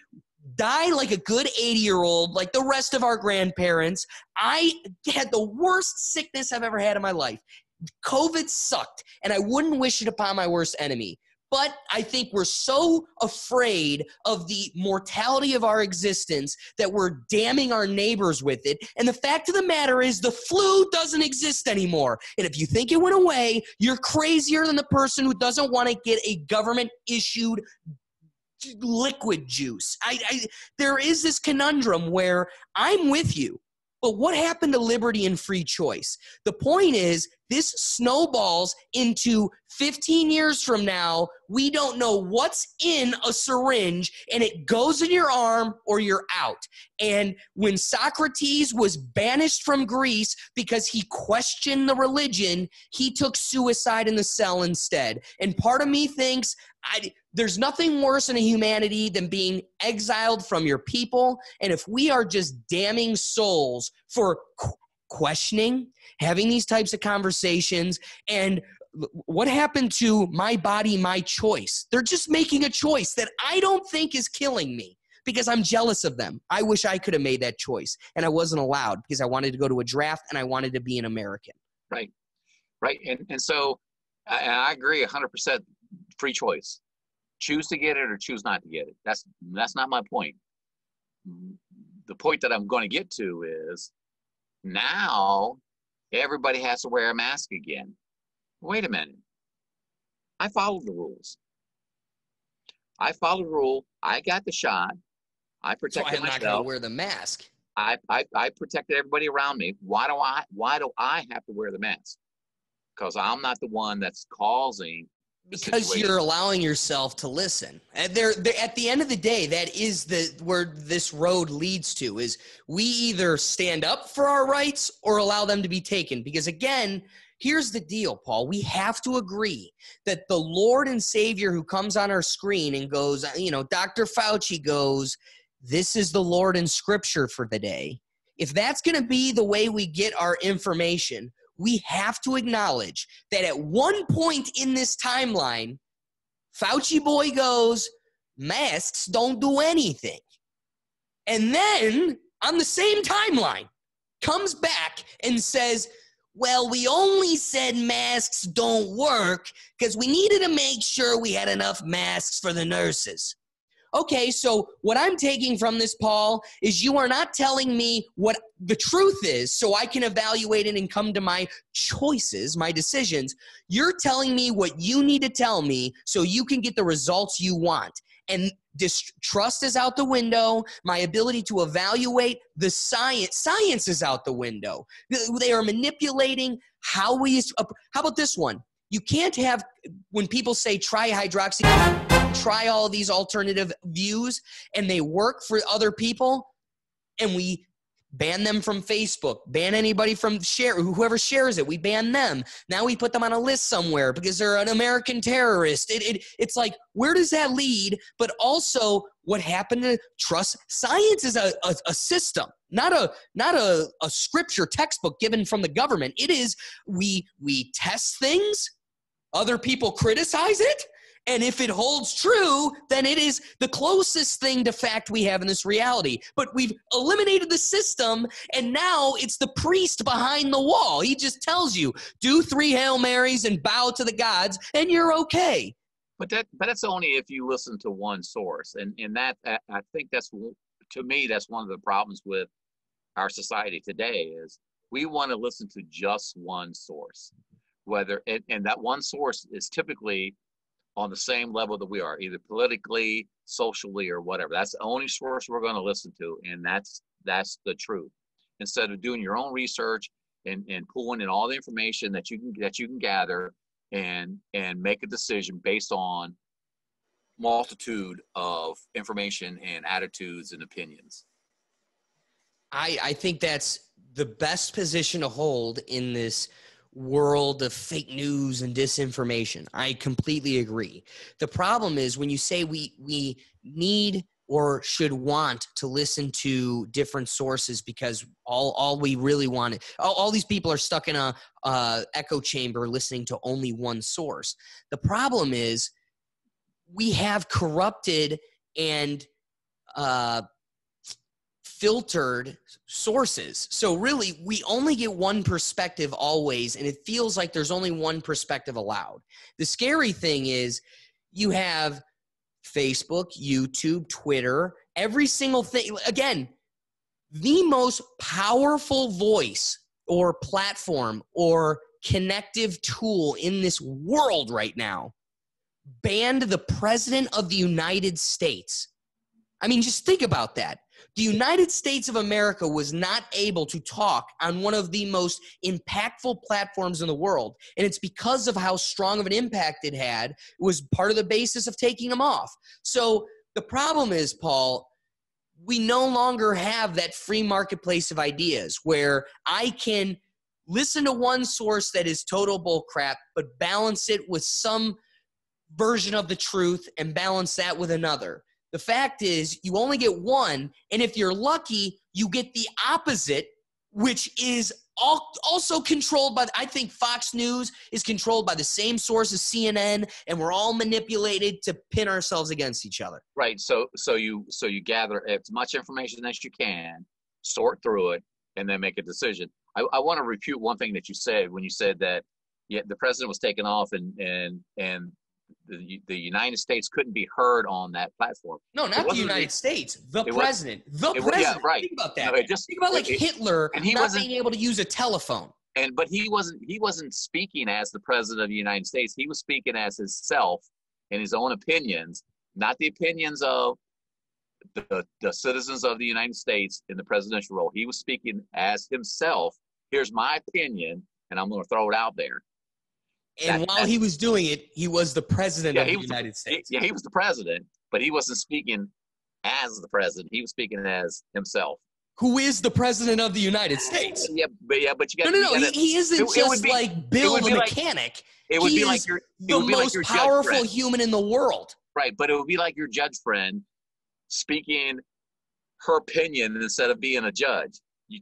S2: die like a good 80-year-old, like the rest of our grandparents. I had the worst sickness I've ever had in my life. COVID sucked, and I wouldn't wish it upon my worst enemy. But I think we're so afraid of the mortality of our existence that we're damning our neighbors with it. And the fact of the matter is the flu doesn't exist anymore. And if you think it went away, you're crazier than the person who doesn't want to get a government-issued liquid juice. There is this conundrum where I'm with you, but what happened to liberty and free choice? The point is, this snowballs into 15 years from now, we don't know what's in a syringe, and it goes in your arm or you're out. And when Socrates was banished from Greece because he questioned the religion, he took suicide in the cell instead. And part of me thinks there's nothing worse in humanity than being exiled from your people. And if we are just damning souls for questioning, having these types of conversations, and what happened to my body, my choice? They're just making a choice that I don't think is killing me because I'm jealous of them. I wish I could have made that choice, and I wasn't allowed because I wanted to go to a draft and I wanted to be an American.
S1: Right. And so I agree 100% free choice. choose to get it or choose not to get it. That's not my point. The point that I'm going to get to is now everybody has to wear a mask again. Wait a minute. I followed the rules. I followed the rule. I got the shot. I protected
S2: So I'm
S1: myself.
S2: not going to wear the mask.
S1: I protected everybody around me. Why do I have to wear the mask? Because I'm not the one that's causing the
S2: Because
S1: situation.
S2: you're allowing yourself to listen. And they're at the end of the day, that is where this road leads to, is we either stand up for our rights or allow them to be taken. Because again, here's the deal, Paul. We have to agree that the Lord and Savior who comes on our screen and goes, Dr. Fauci goes, this is the Lord in Scripture for the day. If that's going to be the way we get our information, we have to acknowledge that at one point in this timeline, Fauci boy goes, masks don't do anything. And then on the same timeline, comes back and says, well, we only said masks don't work because we needed to make sure we had enough masks for the nurses. Okay, so what I'm taking from this, Paul, is you are not telling me what the truth is so I can evaluate it and come to my choices, my decisions. You're telling me what you need to tell me so you can get the results you want. And trust is out the window. My ability to evaluate the science is out the window. They are manipulating how about this one? You can't have, when people say try hydroxychloroquine, try all these alternative views, and they work for other people, and we ban them from Facebook, ban anybody from whoever shares it, we ban them. Now we put them on a list somewhere because they're an American terrorist. It's like, where does that lead? But also, what happened to trust? Science is a system, not a scripture textbook given from the government. It is, we test things, other people criticize it, and if it holds true, then it is the closest thing to fact we have in this reality. But we've eliminated the system, and now it's the priest behind the wall. He just tells you, do 3 Hail Marys and bow to the gods, and you're okay.
S1: But that's only if you listen to one source. And that, I think that's, to me, that's one of the problems with our society today is we want to listen to just one source. And that one source is typically on the same level that we are, either politically, socially, or whatever. That's the only source we're going to listen to, and that's the truth. Instead of doing your own research and pulling in all the information that you can gather and make a decision based on multitude of information and attitudes and opinions.
S2: I think that's the best position to hold in this world of fake news and disinformation. I completely agree. The problem is when you say we need or should want to listen to different sources because all we really want, all these people are stuck in a echo chamber listening to only one source. The problem is we have corrupted and filtered sources. So really, we only get one perspective always, and it feels like there's only one perspective allowed. The scary thing is you have Facebook, YouTube, Twitter, every single thing. Again, the most powerful voice or platform or connective tool in this world right now banned the President of the United States. I mean, just think about that. The United States of America was not able to talk on one of the most impactful platforms in the world. And it's because of how strong of an impact it had. It was part of the basis of taking them off. So the problem is, Paul, we no longer have that free marketplace of ideas where I can listen to one source that is total bullcrap, but balance it with some version of the truth and balance that with another. The fact is, you only get one, and if you're lucky, you get the opposite, which is also controlled by, I think Fox News is controlled by the same source as CNN, and we're all manipulated to pin ourselves against each other.
S1: Right. So you gather as much information as you can, sort through it, and then make a decision. I want to refute one thing that you said when you said that the president was taken off and the United States couldn't be heard on that platform.
S2: No, not the United States. The president. Yeah,
S1: right.
S2: Think about that.
S1: No,
S2: Think about like Hitler not being able to use a telephone.
S1: But he wasn't speaking as the president of the United States. He was speaking as himself and his own opinions, not the opinions of the citizens of the United States in the presidential role. He was speaking as himself. Here's my opinion, and I'm going to throw it out there.
S2: And while he was doing it, he was the president of the United States.
S1: He was the president, but he wasn't speaking as the president. He was speaking as himself.
S2: Who is the president of the United States?
S1: But you got
S2: no. He isn't just like Bill the mechanic.
S1: It would be like
S2: the most powerful human in the world.
S1: Right, but it would be like your judge friend speaking her opinion instead of being a judge.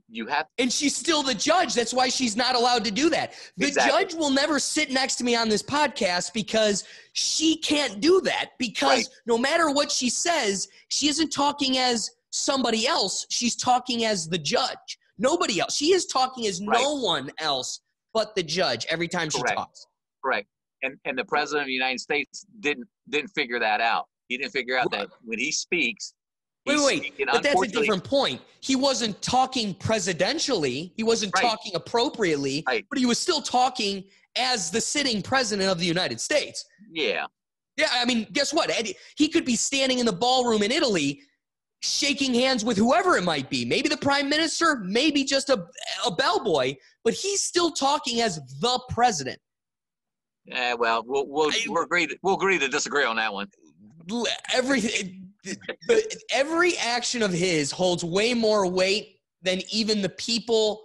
S1: You have,
S2: and she's still the judge. That's why she's not allowed to do that. The judge will never sit next to me on this podcast because she can't do that. Because no matter what she says, she isn't talking as somebody else. She's talking as the judge. Nobody else. She is talking as no one else but the judge every time she talks.
S1: Correct. And the president of the United States didn't figure that out. He didn't figure out that when he speaks.
S2: Wait, but that's a different point. He wasn't talking presidentially. He wasn't talking appropriately, but he was still talking as the sitting president of the United States.
S1: Yeah.
S2: Yeah, I mean, guess what? He could be standing in the ballroom in Italy shaking hands with whoever it might be. Maybe the prime minister, maybe just a bellboy, but he's still talking as the president.
S1: Yeah, well, we'll agree to disagree on that one.
S2: Every action of his holds way more weight than even the people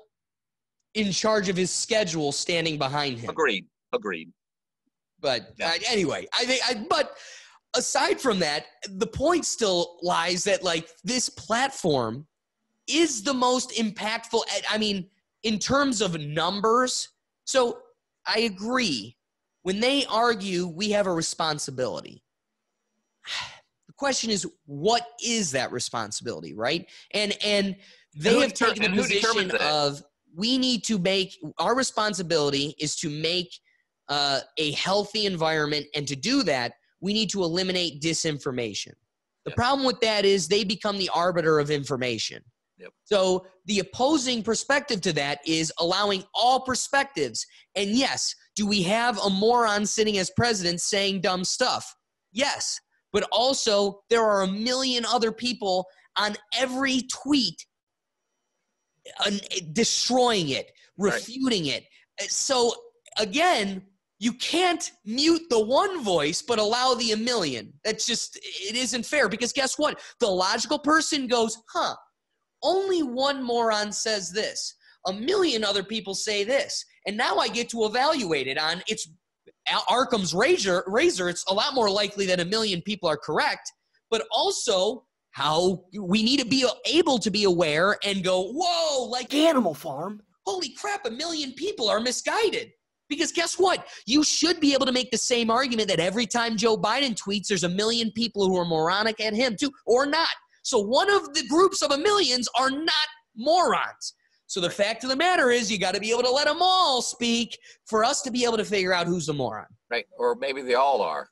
S2: in charge of his schedule standing behind him.
S1: Agreed.
S2: But anyway, but aside from that, the point still lies that like this platform is the most impactful. I mean, in terms of numbers. So I agree. When they argue, we have a responsibility. The question is, what is that responsibility, right? And they have taken the position of we need to make – our responsibility is to make a healthy environment, and to do that, we need to eliminate disinformation. The problem with that is they become the arbiter of information.
S1: Yep.
S2: So the opposing perspective to that is allowing all perspectives. And yes, do we have a moron sitting as president saying dumb stuff? Yes. But also there are a million other people on every tweet destroying it, refuting it. So again, you can't mute the one voice but allow the a million. That's just, it isn't fair, because guess what? The logical person goes, only one moron says this. A million other people say this. And now I get to evaluate it on its Occam's razor. It's a lot more likely that a million people are correct, but also how we need to be able to be aware and go, whoa, like Animal Farm. Holy crap, a million people are misguided. Because guess what? You should be able to make the same argument that every time Joe Biden tweets, there's a million people who are moronic at him too, or not. So one of the groups of a millions are not morons. So the fact of the matter is you got to be able to let them all speak for us to be able to figure out who's the moron.
S1: Right. Or maybe they all are.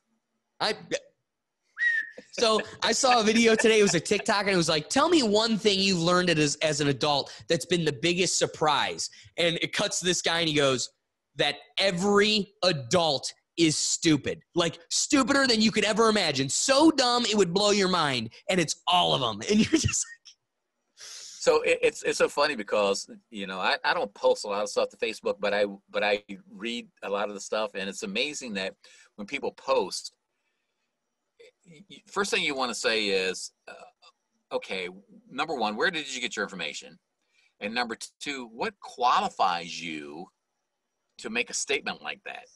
S2: So I saw a video today. It was a TikTok, and it was like, tell me one thing you've learned as an adult that's been the biggest surprise. And it cuts to this guy, and he goes, that every adult is stupid. Like, stupider than you could ever imagine. So dumb, it would blow your mind. And it's all of them. And you're just like...
S1: So it's so funny because, you know, I don't post a lot of stuff to Facebook, but I read a lot of the stuff. And it's amazing that when people post, first thing you want to say is, okay, number one, where did you get your information? And number two, what qualifies you to make a statement like that?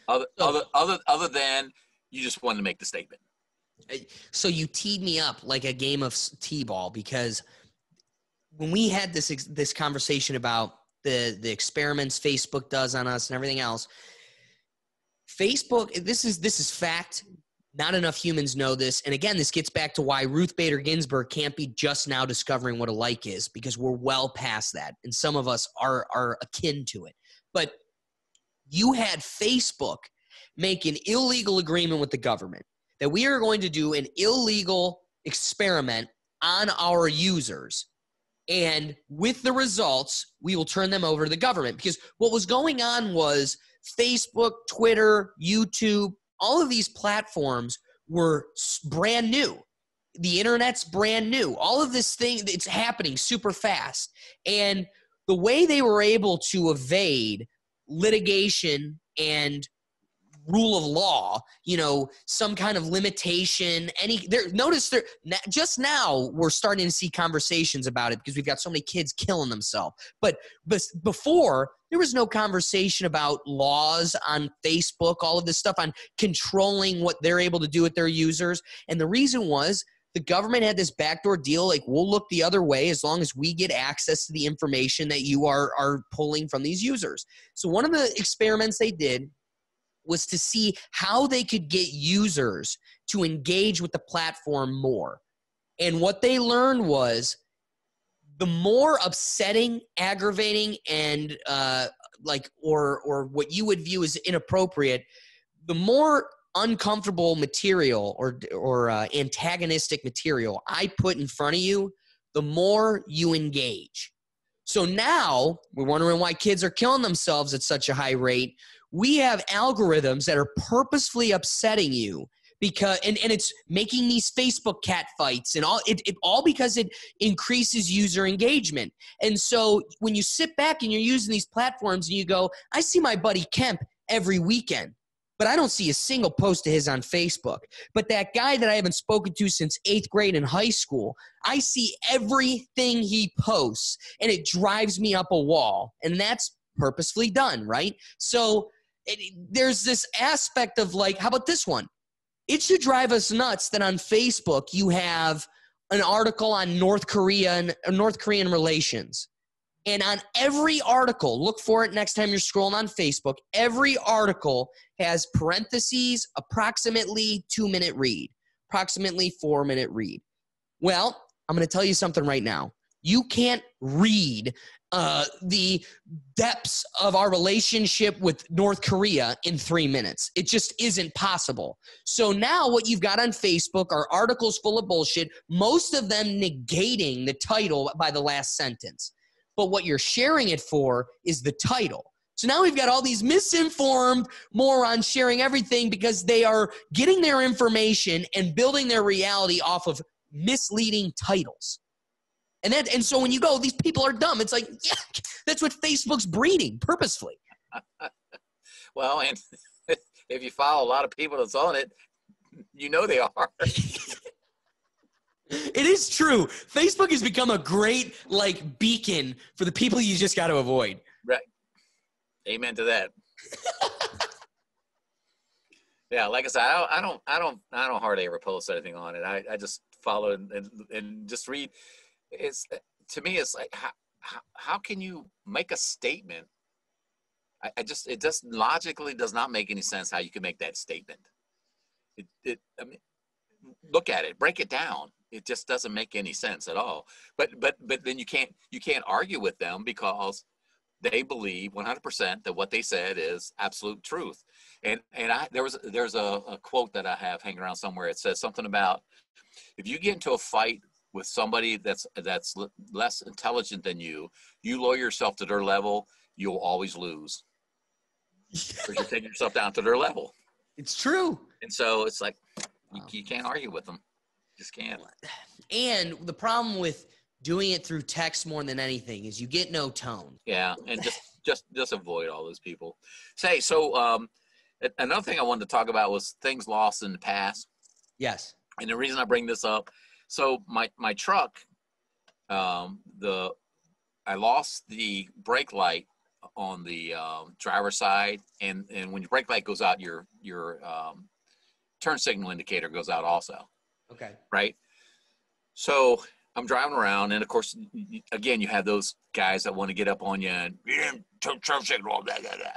S1: Other than you just wanted to make the statement.
S2: So you teed me up like a game of t-ball, because when we had this conversation about the experiments Facebook does on us and everything else, Facebook, this is fact. Not enough humans know this. And again, this gets back to why Ruth Bader Ginsburg can't be just now discovering what a like is, because we're well past that. And some of us are akin to it. But you had Facebook make an illegal agreement with the government that we are going to do an illegal experiment on our users. And with the results, we will turn them over to the government. Because what was going on was Facebook, Twitter, YouTube, all of these platforms were brand new. The internet's brand new. All of this thing, it's happening super fast. And the way they were able to evade litigation and rule of law, some kind of limitation, just now we're starting to see conversations about it because we've got so many kids killing themselves. But before, there was no conversation about laws on Facebook, all of this stuff on controlling what they're able to do with their users. And the reason was the government had this backdoor deal, like we'll look the other way as long as we get access to the information that you are pulling from these users. So one of the experiments they did was to see how they could get users to engage with the platform more. And what they learned was the more upsetting, aggravating, and or what you would view as inappropriate, the more uncomfortable material or antagonistic material I put in front of you, the more you engage. So now we're wondering why kids are killing themselves at such a high rate. We have algorithms that are purposefully upsetting you because and it's making these Facebook cat fights and all because it increases user engagement. And so when you sit back and you're using these platforms and you go, I see my buddy Kemp every weekend, but I don't see a single post of his on Facebook. But that guy that I haven't spoken to since 8th grade in high school, I see everything he posts and it drives me up a wall. And that's purposefully done, right? So there's this aspect of like, how about this one? It should drive us nuts that on Facebook you have an article on North Korean relations. And on every article, look for it next time you're scrolling on Facebook, every article has parentheses, approximately 2-minute read, approximately 4-minute read. Well, I'm going to tell you something right now. You can't read the depths of our relationship with North Korea in 3 minutes. It just isn't possible. So now what you've got on Facebook are articles full of bullshit, most of them negating the title by the last sentence. But what you're sharing it for is the title. So now we've got all these misinformed morons sharing everything because they are getting their information and building their reality off of misleading titles. And so when you go, these people are dumb. It's like, yeah, that's what Facebook's breeding purposefully.
S1: Well, and if you follow a lot of people that's on it, they are.
S2: It is true. Facebook has become a great beacon for the people you just got to avoid.
S1: Right. Amen to that. Yeah, like I said, I don't hardly ever post anything on it. I just follow and just read. To me, it's like how can you make a statement? It just logically does not make any sense how you can make that statement. I mean, look at it, break it down. It just doesn't make any sense at all. But then you can't argue with them because they believe 100% that what they said is absolute truth. And there's a quote that I have hanging around somewhere. It says something about if you get into a fight with somebody that's less intelligent than you lower yourself to their level, you'll always lose. Because you're taking yourself down to their level.
S2: It's true.
S1: And so it's like you can't argue with them. Just can't.
S2: And the problem with doing it through text more than anything is you get no tone.
S1: Yeah, and just avoid all those people. So another thing I wanted to talk about was things lost in the past.
S2: Yes.
S1: And the reason I bring this up, so my truck, I lost the brake light on the driver's side, and when your brake light goes out, your turn signal indicator goes out also.
S2: Okay. Right.
S1: So I'm driving around, and of course, again, you have those guys that want to get up on you and turn signal, blah, blah, blah.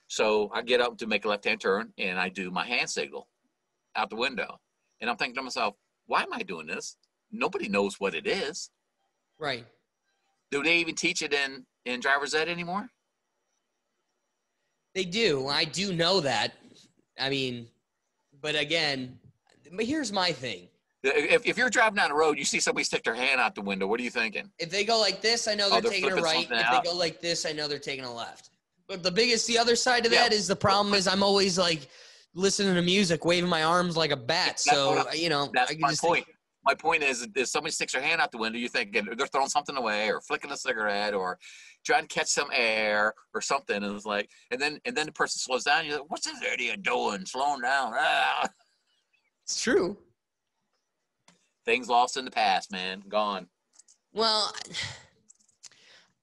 S1: So I get up to make a left-hand turn, and I do my hand signal out the window. And I'm thinking to myself, why am I doing this? Nobody knows what it is.
S2: Right.
S1: Do they even teach it in driver's ed anymore?
S2: They do. I do know that. I mean, but again, but here's my thing.
S1: If you're driving down the road, you see somebody stick their hand out the window, what are you thinking?
S2: If they go like this, I know they're taking a right. If they go like this, I know they're taking a left. But the other side of that is the problem is I'm always like listening to music, waving my arms like a bat. So,
S1: that's my point. My point is, if somebody sticks their hand out the window, you think they're throwing something away or flicking a cigarette or trying to catch some air or something. And it's like, and then the person slows down. You're like, what's this idiot doing? Slowing down. Ah.
S2: It's true.
S1: Things lost in the past, man. Gone.
S2: Well,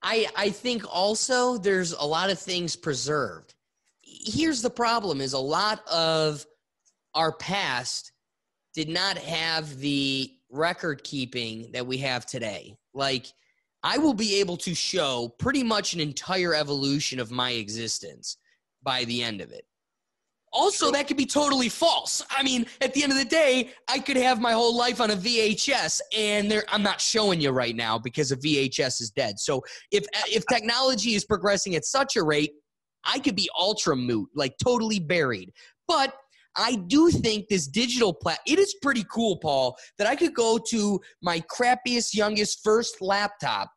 S2: I think also there's a lot of things preserved. Here's the problem is a lot of our past did not have the record keeping that we have today. Like, I will be able to show pretty much an entire evolution of my existence by the end of it. Also, that could be totally false. I mean, at the end of the day, I could have my whole life on a VHS, and I'm not showing you right now because a VHS is dead. So if technology is progressing at such a rate, I could be ultra moot, like totally buried. But I do think this digital it is pretty cool, Paul, that I could go to my crappiest, youngest first laptop,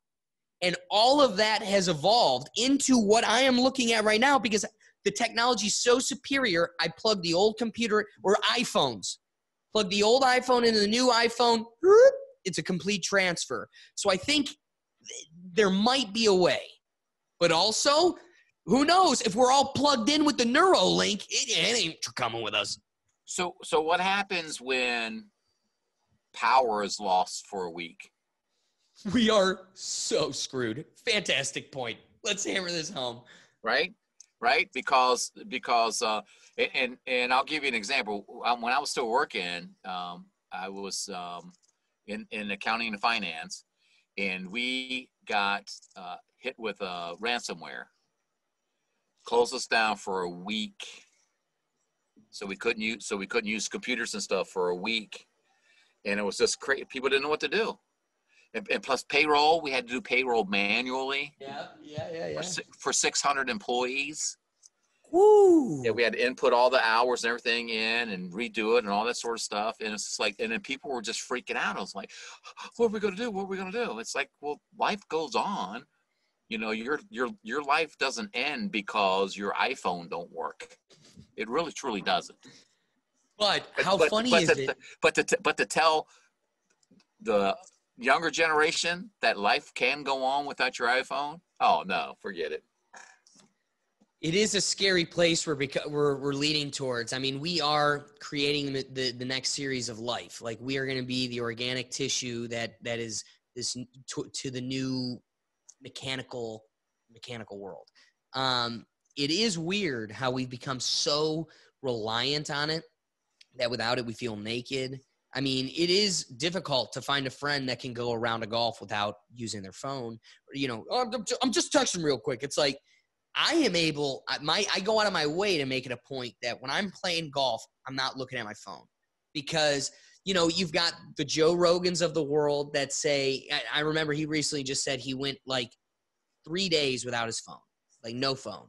S2: and all of that has evolved into what I am looking at right now because the technology is so superior. I plug the old computer or iPhones, plug the old iPhone into the new iPhone. It's a complete transfer. So I think there might be a way, but also who knows if we're all plugged in with the Neuralink, it ain't coming with us.
S1: So what happens when power is lost for a week?
S2: We are so screwed. Fantastic point. Let's hammer this home.
S1: Right? Because and I'll give you an example. When I was still working, I was in accounting and finance, and we got hit with ransomware. Closed us down for a week, so we couldn't use computers and stuff for a week, and it was just crazy. People didn't know what to do. And plus payroll, we had to do payroll manually.
S2: Yeah.
S1: For 600 employees.
S2: Woo!
S1: Yeah, we had to input all the hours and everything in and redo it and all that sort of stuff. And it's just like, and then people were just freaking out. I was like, what are we going to do? What are we going to do? It's like, well, life goes on. You know, your life doesn't end because your iPhone don't work. It really, truly doesn't.
S2: But how funny is it?
S1: But to tell the younger generation that life can go on without your iPhone, oh no, forget it.
S2: It is a scary place we're leading towards. I mean, we are creating the next series of life. Like, we are going to be the organic tissue that is this to the new mechanical world. It is weird how we've become so reliant on it that without it we feel naked. I mean, it is difficult to find a friend that can go a round of golf without using their phone. You know, I'm just texting real quick. It's like I go out of my way to make it a point that when I'm playing golf, I'm not looking at my phone because, you know, you've got the Joe Rogans of the world that say, I remember he recently just said he went like 3 days without his phone, like no phone,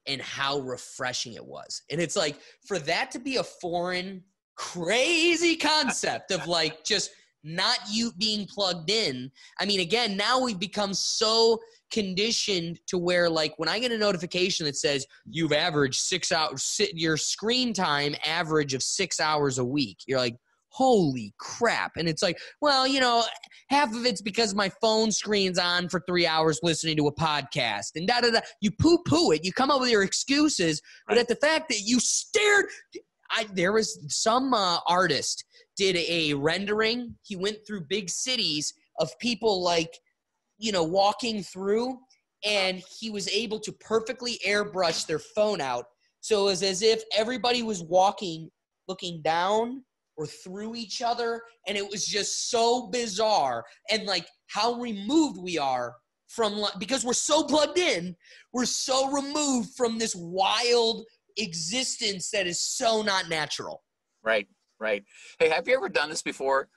S2: and how refreshing it was. And it's like, for that to be a foreign, crazy concept of like just not you being plugged in. I mean, again, now we've become so conditioned to where, like, when I get a notification that says you've averaged 6 hours, your screen time average of 6 hours a week, you're like, holy crap. And it's like, well, you know, half of it's because my phone screen's on for 3 hours listening to a podcast and da-da-da. You poo-poo it. You come up with your excuses. But at the fact that you stared, there was some artist did a rendering. He went through big cities of people, like, you know, walking through, and he was able to perfectly airbrush their phone out. So it was as if everybody was walking, looking down or through each other, and it was just so bizarre. And like how removed we are from, because we're so plugged in, we're so removed from this wild existence that is so not natural.
S1: Right. Hey, have you ever done this before?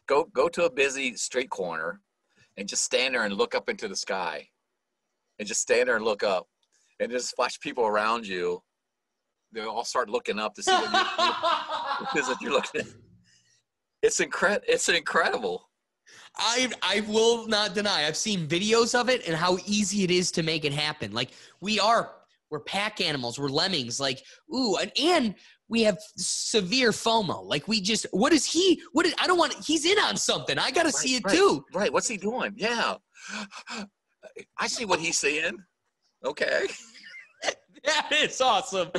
S1: Go to a busy street corner and just stand there and look up into the sky, and just stand there and look up and just watch people around you they all start looking up to see what you're looking at. It's incredible.
S2: I will not deny. I've seen videos of it and how easy it is to make it happen. Like we're pack animals. We're lemmings. Like, ooh, and we have severe FOMO. Like he's in on something. I got to see it too.
S1: Right. What's he doing? Yeah. I see what he's seeing. Okay.
S2: That is awesome.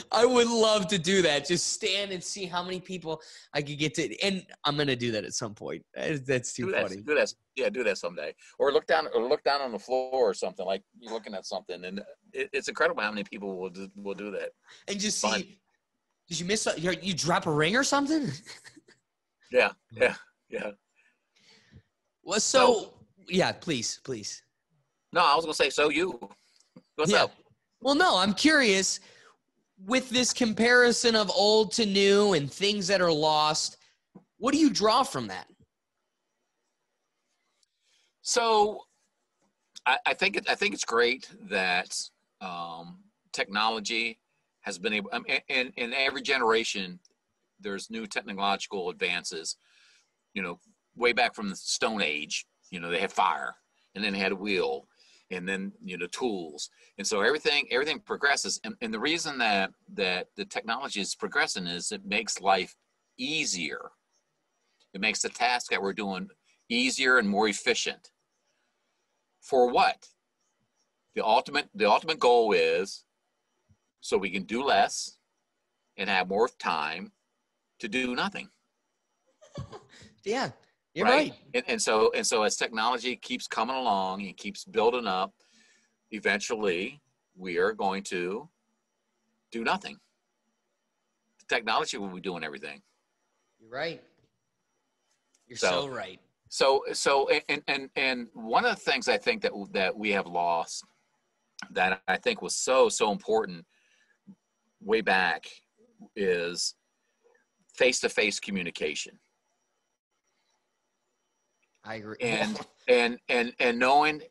S2: I would love to do that. Just stand and see how many people I could get to. And I'm going to do that at some point. That's too funny.
S1: Do that. Yeah, do that someday. Or look down on the floor or something, like you're looking at something. And it's incredible how many people will do that.
S2: And just see, did you miss you drop a ring or something?
S1: Yeah.
S2: Well, yeah, please.
S1: No, I was going to say, so you. What's up?
S2: Well, no, I'm curious, with this comparison of old to new and things that are lost, what do you draw from that?
S1: So I think it's great that technology has been able, in every generation, there's new technological advances. Way back from the Stone Age, they had fire, and then they had a wheel, and then tools, and so everything progresses. And the reason that the technology is progressing is it makes life easier. It makes the task that we're doing easier and more efficient. For what? The ultimate goal is so we can do less and have more time to do nothing.
S2: Yeah. You're right.
S1: And so as technology keeps coming along and keeps building up, eventually we are going to do nothing. The technology will be doing everything.
S2: You're right. You're so right.
S1: So and one of the things I think that we have lost that I think was so important way back is face-to-face communication.
S2: I agree.
S1: And knowing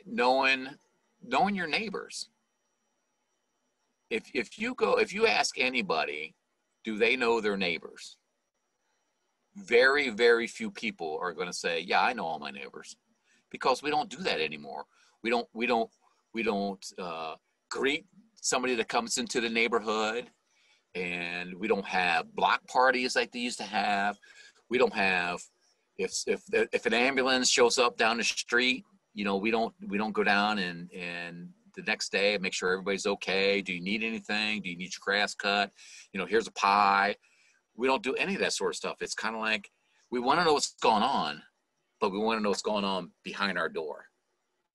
S1: your neighbors. If you ask anybody, do they know their neighbors? Very, very few people are going to say, yeah, I know all my neighbors, because we don't do that anymore. We don't greet somebody that comes into the neighborhood, and we don't have block parties like they used to have. We don't have, if an ambulance shows up down the street, we don't go down and the next day make sure everybody's okay. Do you need anything? Do you need your grass cut? Here's a pie. We don't do any of that sort of stuff. It's kind of like we want to know what's going on, but we want to know what's going on behind our door.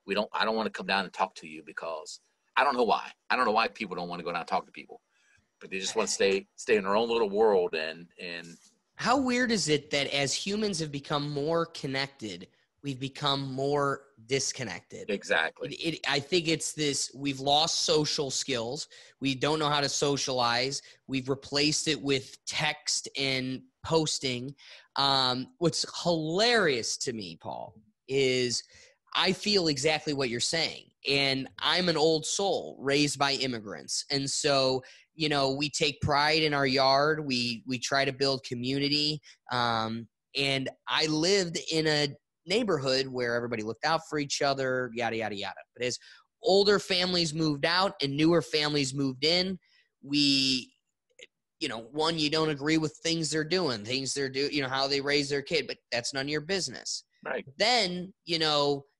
S1: I don't want to come down and talk to you because I don't know why. I don't know why people don't want to go down and talk to people, but they just want to stay in their own little world. And
S2: how weird is it that as humans have become more connected, we've become more disconnected?
S1: Exactly.
S2: I think it's this, we've lost social skills. We don't know how to socialize. We've replaced it with text and posting. What's hilarious to me, Paul, is I feel exactly what you're saying. And I'm an old soul raised by immigrants. And so, we take pride in our yard. We try to build community. And I lived in a neighborhood where everybody looked out for each other, yada, yada, yada. But as older families moved out and newer families moved in, you don't agree with things they're doing, how they raise their kid, but that's none of your business.
S1: Right.
S2: Then,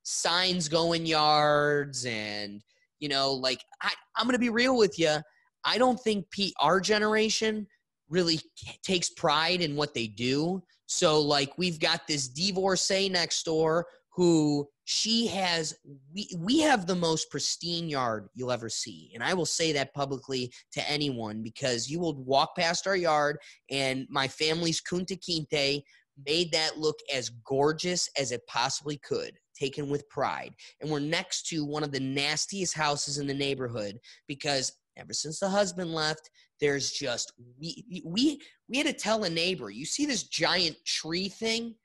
S2: signs go in yards and, I'm going to be real with you. I don't think our generation really takes pride in what they do. So we've got this divorcee next door who we have the most pristine yard you'll ever see. And I will say that publicly to anyone, because you will walk past our yard and my family's Kunta Kinte made that look as gorgeous as it possibly could, taken with pride. And we're next to one of the nastiest houses in the neighborhood because ever since the husband left, there's just we had to tell a neighbor, you see this giant tree thing?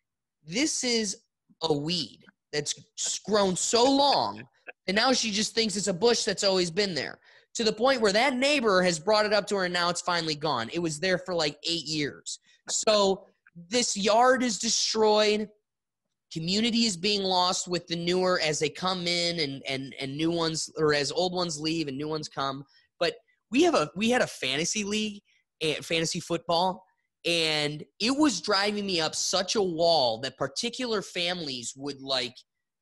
S2: This is a weed that's grown so long And now she just thinks it's a bush that's always been there, to the point where that neighbor has brought it up to her and now it's finally gone. It was there for like 8 years. So this yard is destroyed. Community is being lost with the newer as they come in and new ones, or as old ones leave and new ones come. But we had a fantasy league, fantasy football, and it was driving me up such a wall that particular families would like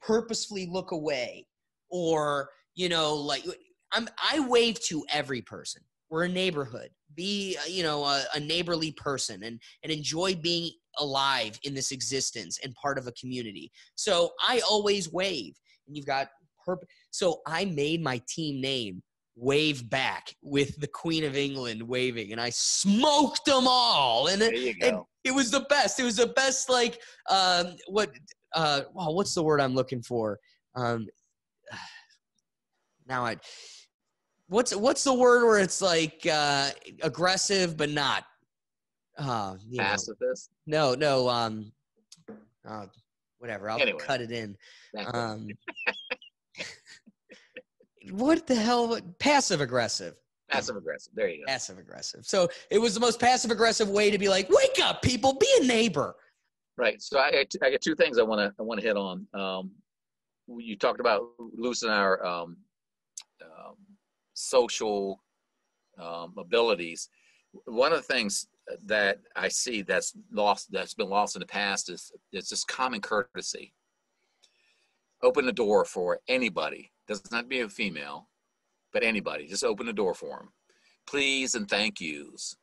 S2: purposefully look away, or, you know, like I wave to every person. We're a neighborhood. Be, you know, a neighborly person and enjoy being alive in this existence and part of a community. So I always wave, and you've got so I made my team name Wave Back, with the Queen of England waving, and I smoked them all. And it was the best. It was the best, like, what's the word I'm looking for? What's the word where it's like aggressive but not?
S1: Pacifist?
S2: No. Whatever. I'll cut it in. What the hell? Passive aggressive.
S1: Passive aggressive. There you go.
S2: Passive aggressive. So it was the most passive aggressive way to be like, wake up, people, be a neighbor.
S1: Right. So I got two things I want to hit on. You talked about losing our social abilities. One of the things that I see that's been lost in the past is just common courtesy. Open the door for anybody. Doesn't have to be a female, but anybody. Just open the door for them. Please and thank yous.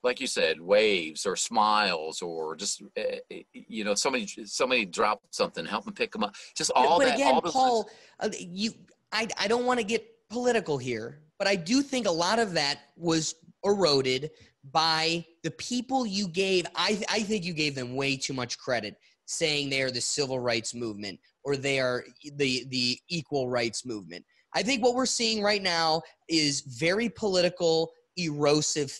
S1: Like you said, waves or smiles, or just you know, somebody dropped something, help them pick them up. Just all
S2: but
S1: that.
S2: Again,
S1: all
S2: Paul, I don't want to get political here, but I do think a lot of that was eroded by the people you gave. I think you gave them way too much credit, saying they are the civil rights movement or they are the equal rights movement. I think what we're seeing right now is very political, erosive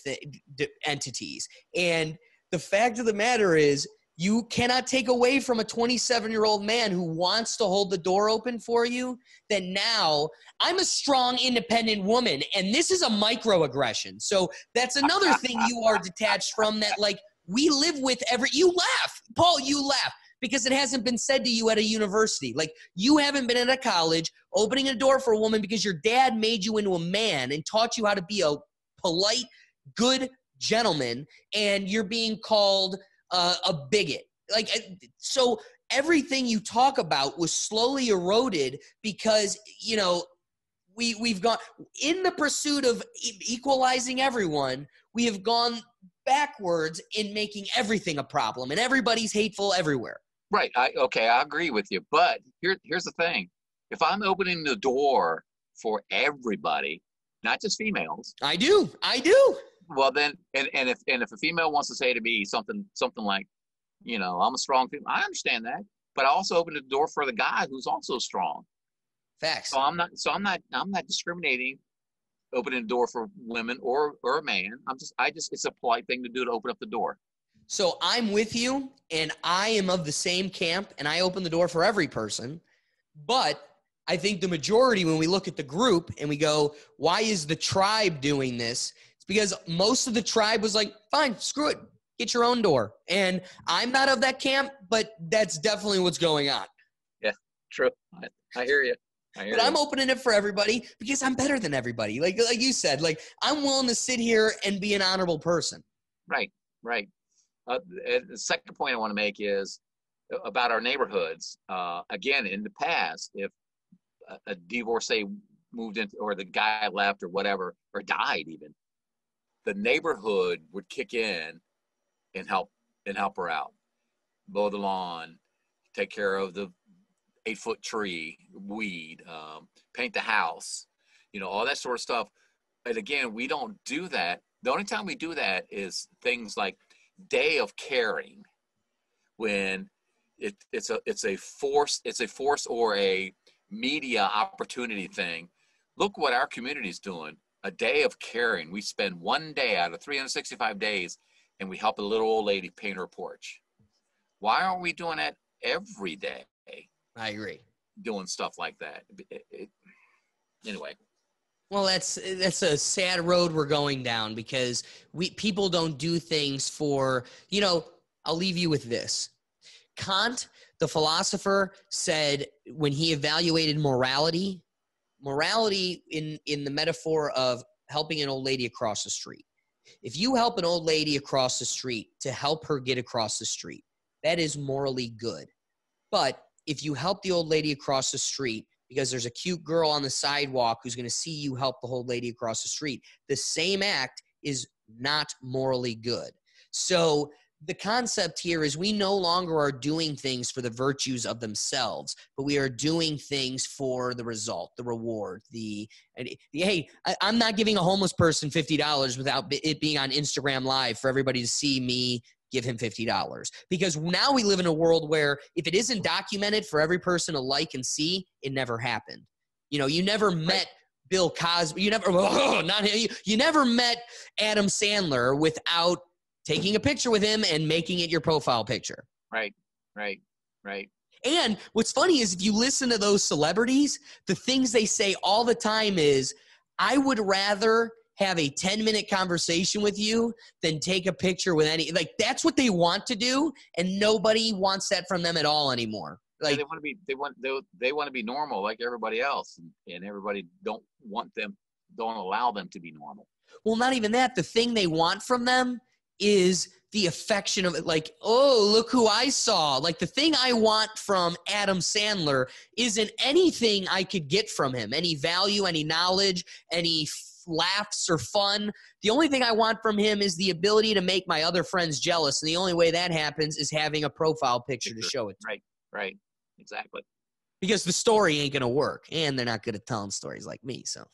S2: entities. And the fact of the matter is, you cannot take away from a 27-year-old man who wants to hold the door open for you that now I'm a strong, independent woman, and this is a microaggression. So that's another thing you are detached from, that like we live with you laugh, Paul, you laugh because it hasn't been said to you at a university. Like, you haven't been at a college opening a door for a woman because your dad made you into a man and taught you how to be a polite, good gentleman, and you're being called a bigot. Like, so everything you talk about was slowly eroded because, you know, we've gone in the pursuit of equalizing everyone. We have gone backwards in making everything a problem, and everybody's hateful everywhere.
S1: Right. I agree with you. But here's the thing. If I'm opening the door for everybody, not just females.
S2: I do.
S1: Well, then, and if a female wants to say to me something like, you know, I'm a strong female, I understand that. But I also open the door for the guy who's also strong.
S2: Facts.
S1: So I'm not discriminating, opening the door for women or a man. It's a polite thing to do, to open up the door.
S2: So I'm with you, and I am of the same camp, and I open the door for every person. But I think the majority, when we look at the group and we go, why is the tribe doing this? It's because most of the tribe was like, fine, screw it, get your own door. And I'm not of that camp, but that's definitely what's going on.
S1: Yeah, true. I hear you.
S2: But I'm opening it for everybody because I'm better than everybody. Like you said, like, I'm willing to sit here and be an honorable person.
S1: Right. And the second point I want to make is about our neighborhoods. Again, in the past, if a divorcee moved in, or the guy left or whatever, or died even, the neighborhood would kick in and help her out. Mow the lawn, take care of the 8-foot tree, weed, paint the house, you know, all that sort of stuff. And again, we don't do that. The only time we do that is things like Day of Caring, when it's a force or a media opportunity thing. Look what our community is doing. A Day of Caring. We spend one day out of 365 days, and we help a little old lady paint her porch. Why aren't we doing that every day?
S2: I agree.
S1: doing stuff like that. Anyway.
S2: Well, that's a sad road we're going down because people don't do things for, I'll leave you with this. Kant, the philosopher, said when he evaluated morality in the metaphor of helping an old lady across the street. If you help an old lady across the street to help her get across the street, that is morally good. But if you help the old lady across the street because there's a cute girl on the sidewalk who's going to see you help the old lady across the street, the same act is not morally good. So the concept here is we no longer are doing things for the virtues of themselves, but we are doing things for the result, the reward, hey, I'm not giving a homeless person $50 without it being on Instagram Live for everybody to see me give him $50. Because now we live in a world where if it isn't documented for every person to like and see, it never happened. You never met Bill Cosby. You never met Adam Sandler without taking a picture with him and making it your profile picture.
S1: Right.
S2: And what's funny is if you listen to those celebrities, the things they say all the time is, I would rather have a 10-minute conversation with you than take a picture with any, like that's what they want to do. And nobody wants that from them at all anymore. Like
S1: they want to be normal like everybody else. And everybody don't allow them to be normal.
S2: Well, not even that. The thing they want from them is the affection of it, like, oh, look who I saw. Like the thing I want from Adam Sandler isn't anything I could get from him, any value, any knowledge, any laughs or fun. The only thing I want from him is the ability to make my other friends jealous. And the only way that happens is having a profile picture to show it to.
S1: Right. Exactly.
S2: Because the story ain't going to work. And they're not good at telling stories like me. So.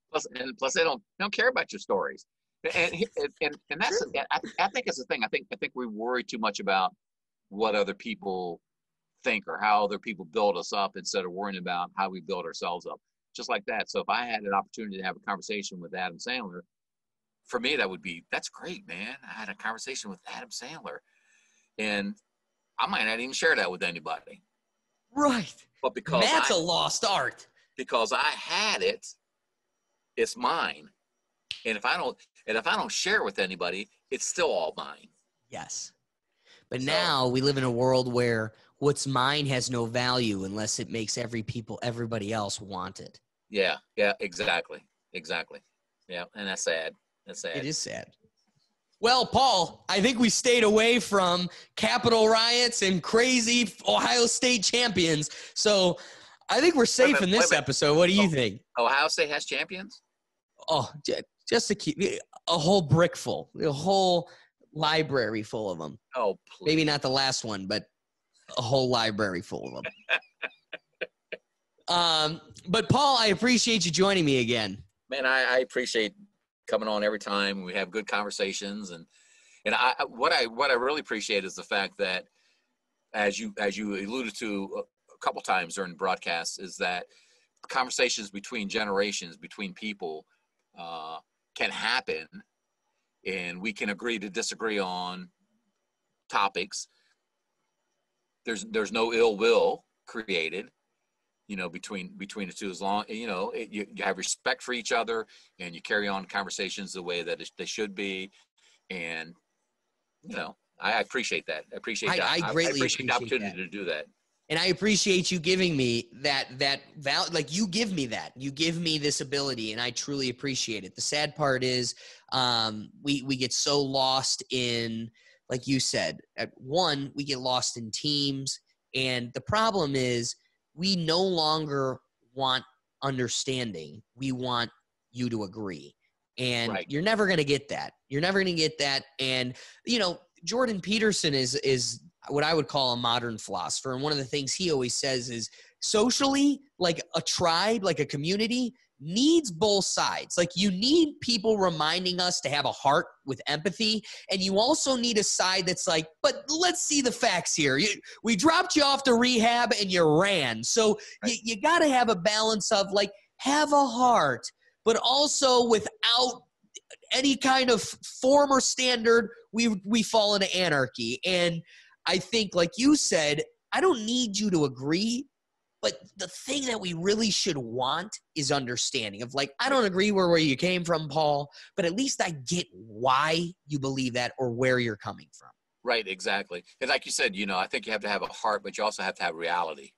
S1: Plus they don't care about your stories. And that's I think it's the thing. I think we worry too much about what other people think or how other people build us up instead of worrying about how we build ourselves up. Just like that. So if I had an opportunity to have a conversation with Adam Sandler, for me that's great, man. I had a conversation with Adam Sandler, and I might not even share that with anybody.
S2: Right.
S1: But because
S2: that's a lost art.
S1: Because I had it, it's mine. And if I don't share it with anybody, it's still all mine.
S2: Yes. But now we live in a world where what's mine has no value unless it makes everybody else want it.
S1: Yeah, exactly. Yeah, and that's sad.
S2: It is sad. Well, Paul, I think we stayed away from Capitol riots and crazy Ohio State champions. So I think we're safe in this episode. What do you think?
S1: Ohio State has champions?
S2: Oh, just to keep a whole brick full, a whole library full of them.
S1: Oh, please.
S2: Maybe not the last one, but a whole library full of them. But Paul, I appreciate you joining me again.
S1: Man, I appreciate coming on every time. We have good conversations, and what I really appreciate is the fact that, as you alluded to a couple times during the broadcast, is that conversations between generations, between people, can happen, and we can agree to disagree on topics. There's no ill will created, between the two, as long, you have respect for each other and you carry on conversations the way that they should be. And, I appreciate that. I appreciate that.
S2: I greatly
S1: appreciate the opportunity to do that.
S2: And I appreciate you giving me that like you give me that. You give me this ability, and I truly appreciate it. The sad part is we get so lost in, like you said, we get lost in teams. And the problem is we no longer want understanding. We want you to agree. And You're never going to get that. And, Jordan Peterson is what I would call a modern philosopher. And one of the things he always says is socially, like a tribe, like a community needs both sides. Like you need people reminding us to have a heart with empathy. And you also need a side that's like, but let's see the facts here. We dropped you off to rehab and you ran. So you got to have a balance of like, have a heart, but also without any kind of form or standard, we fall into anarchy. And I think, like you said, I don't need you to agree, but the thing that we really should want is understanding of like, I don't agree where you came from, Paul, but at least I get why you believe that or where you're coming from.
S1: Right, exactly. And like you said, I think you have to have a heart, but you also have to have reality.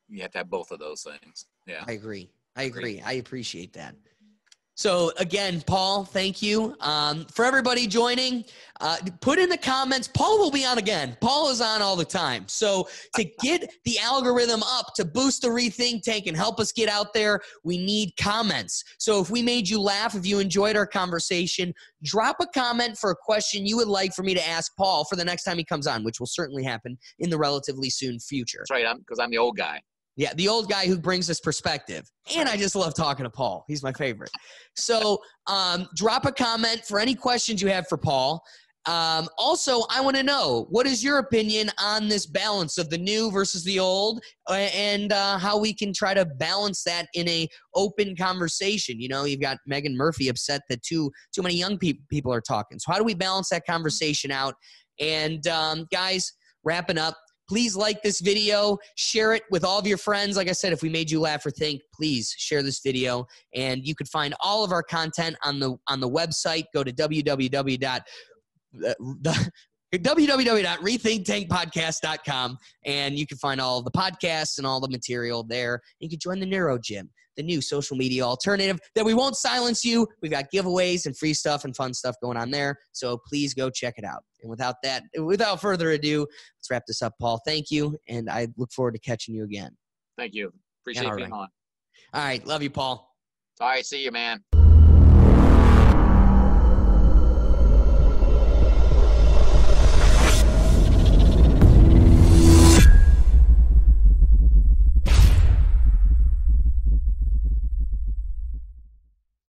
S1: You have to have both of those things. Yeah.
S2: I agree. I appreciate that. So again, Paul, thank you. For everybody joining, put in the comments. Paul will be on again. Paul is on all the time. So to get the algorithm up, to boost the Rethink Tank and help us get out there, we need comments. So if we made you laugh, if you enjoyed our conversation, drop a comment for a question you would like for me to ask Paul for the next time he comes on, which will certainly happen in the relatively soon future.
S1: That's right, because I'm the old guy.
S2: Yeah, the old guy who brings us perspective. And I just love talking to Paul. He's my favorite. So drop a comment for any questions you have for Paul. Also, I want to know, what is your opinion on this balance of the new versus the old, and how we can try to balance that in a open conversation? You've got Megan Murphy upset that too many young people are talking. So how do we balance that conversation out? And guys, wrapping up, please like this video, share it with all of your friends. Like I said, if we made you laugh or think, please share this video. And you can find all of our content on the website. Go to www.rethinktankpodcast.com, and you can find all of the podcasts and all the material there. You can join the Neuro Gym, the new social media alternative that we won't silence you. We've got giveaways and free stuff and fun stuff going on there. So please go check it out. And without further ado, let's wrap this up, Paul. Thank you, and I look forward to catching you again.
S1: Thank you. Appreciate being on.
S2: All right. Love you, Paul.
S1: All right. See you, man.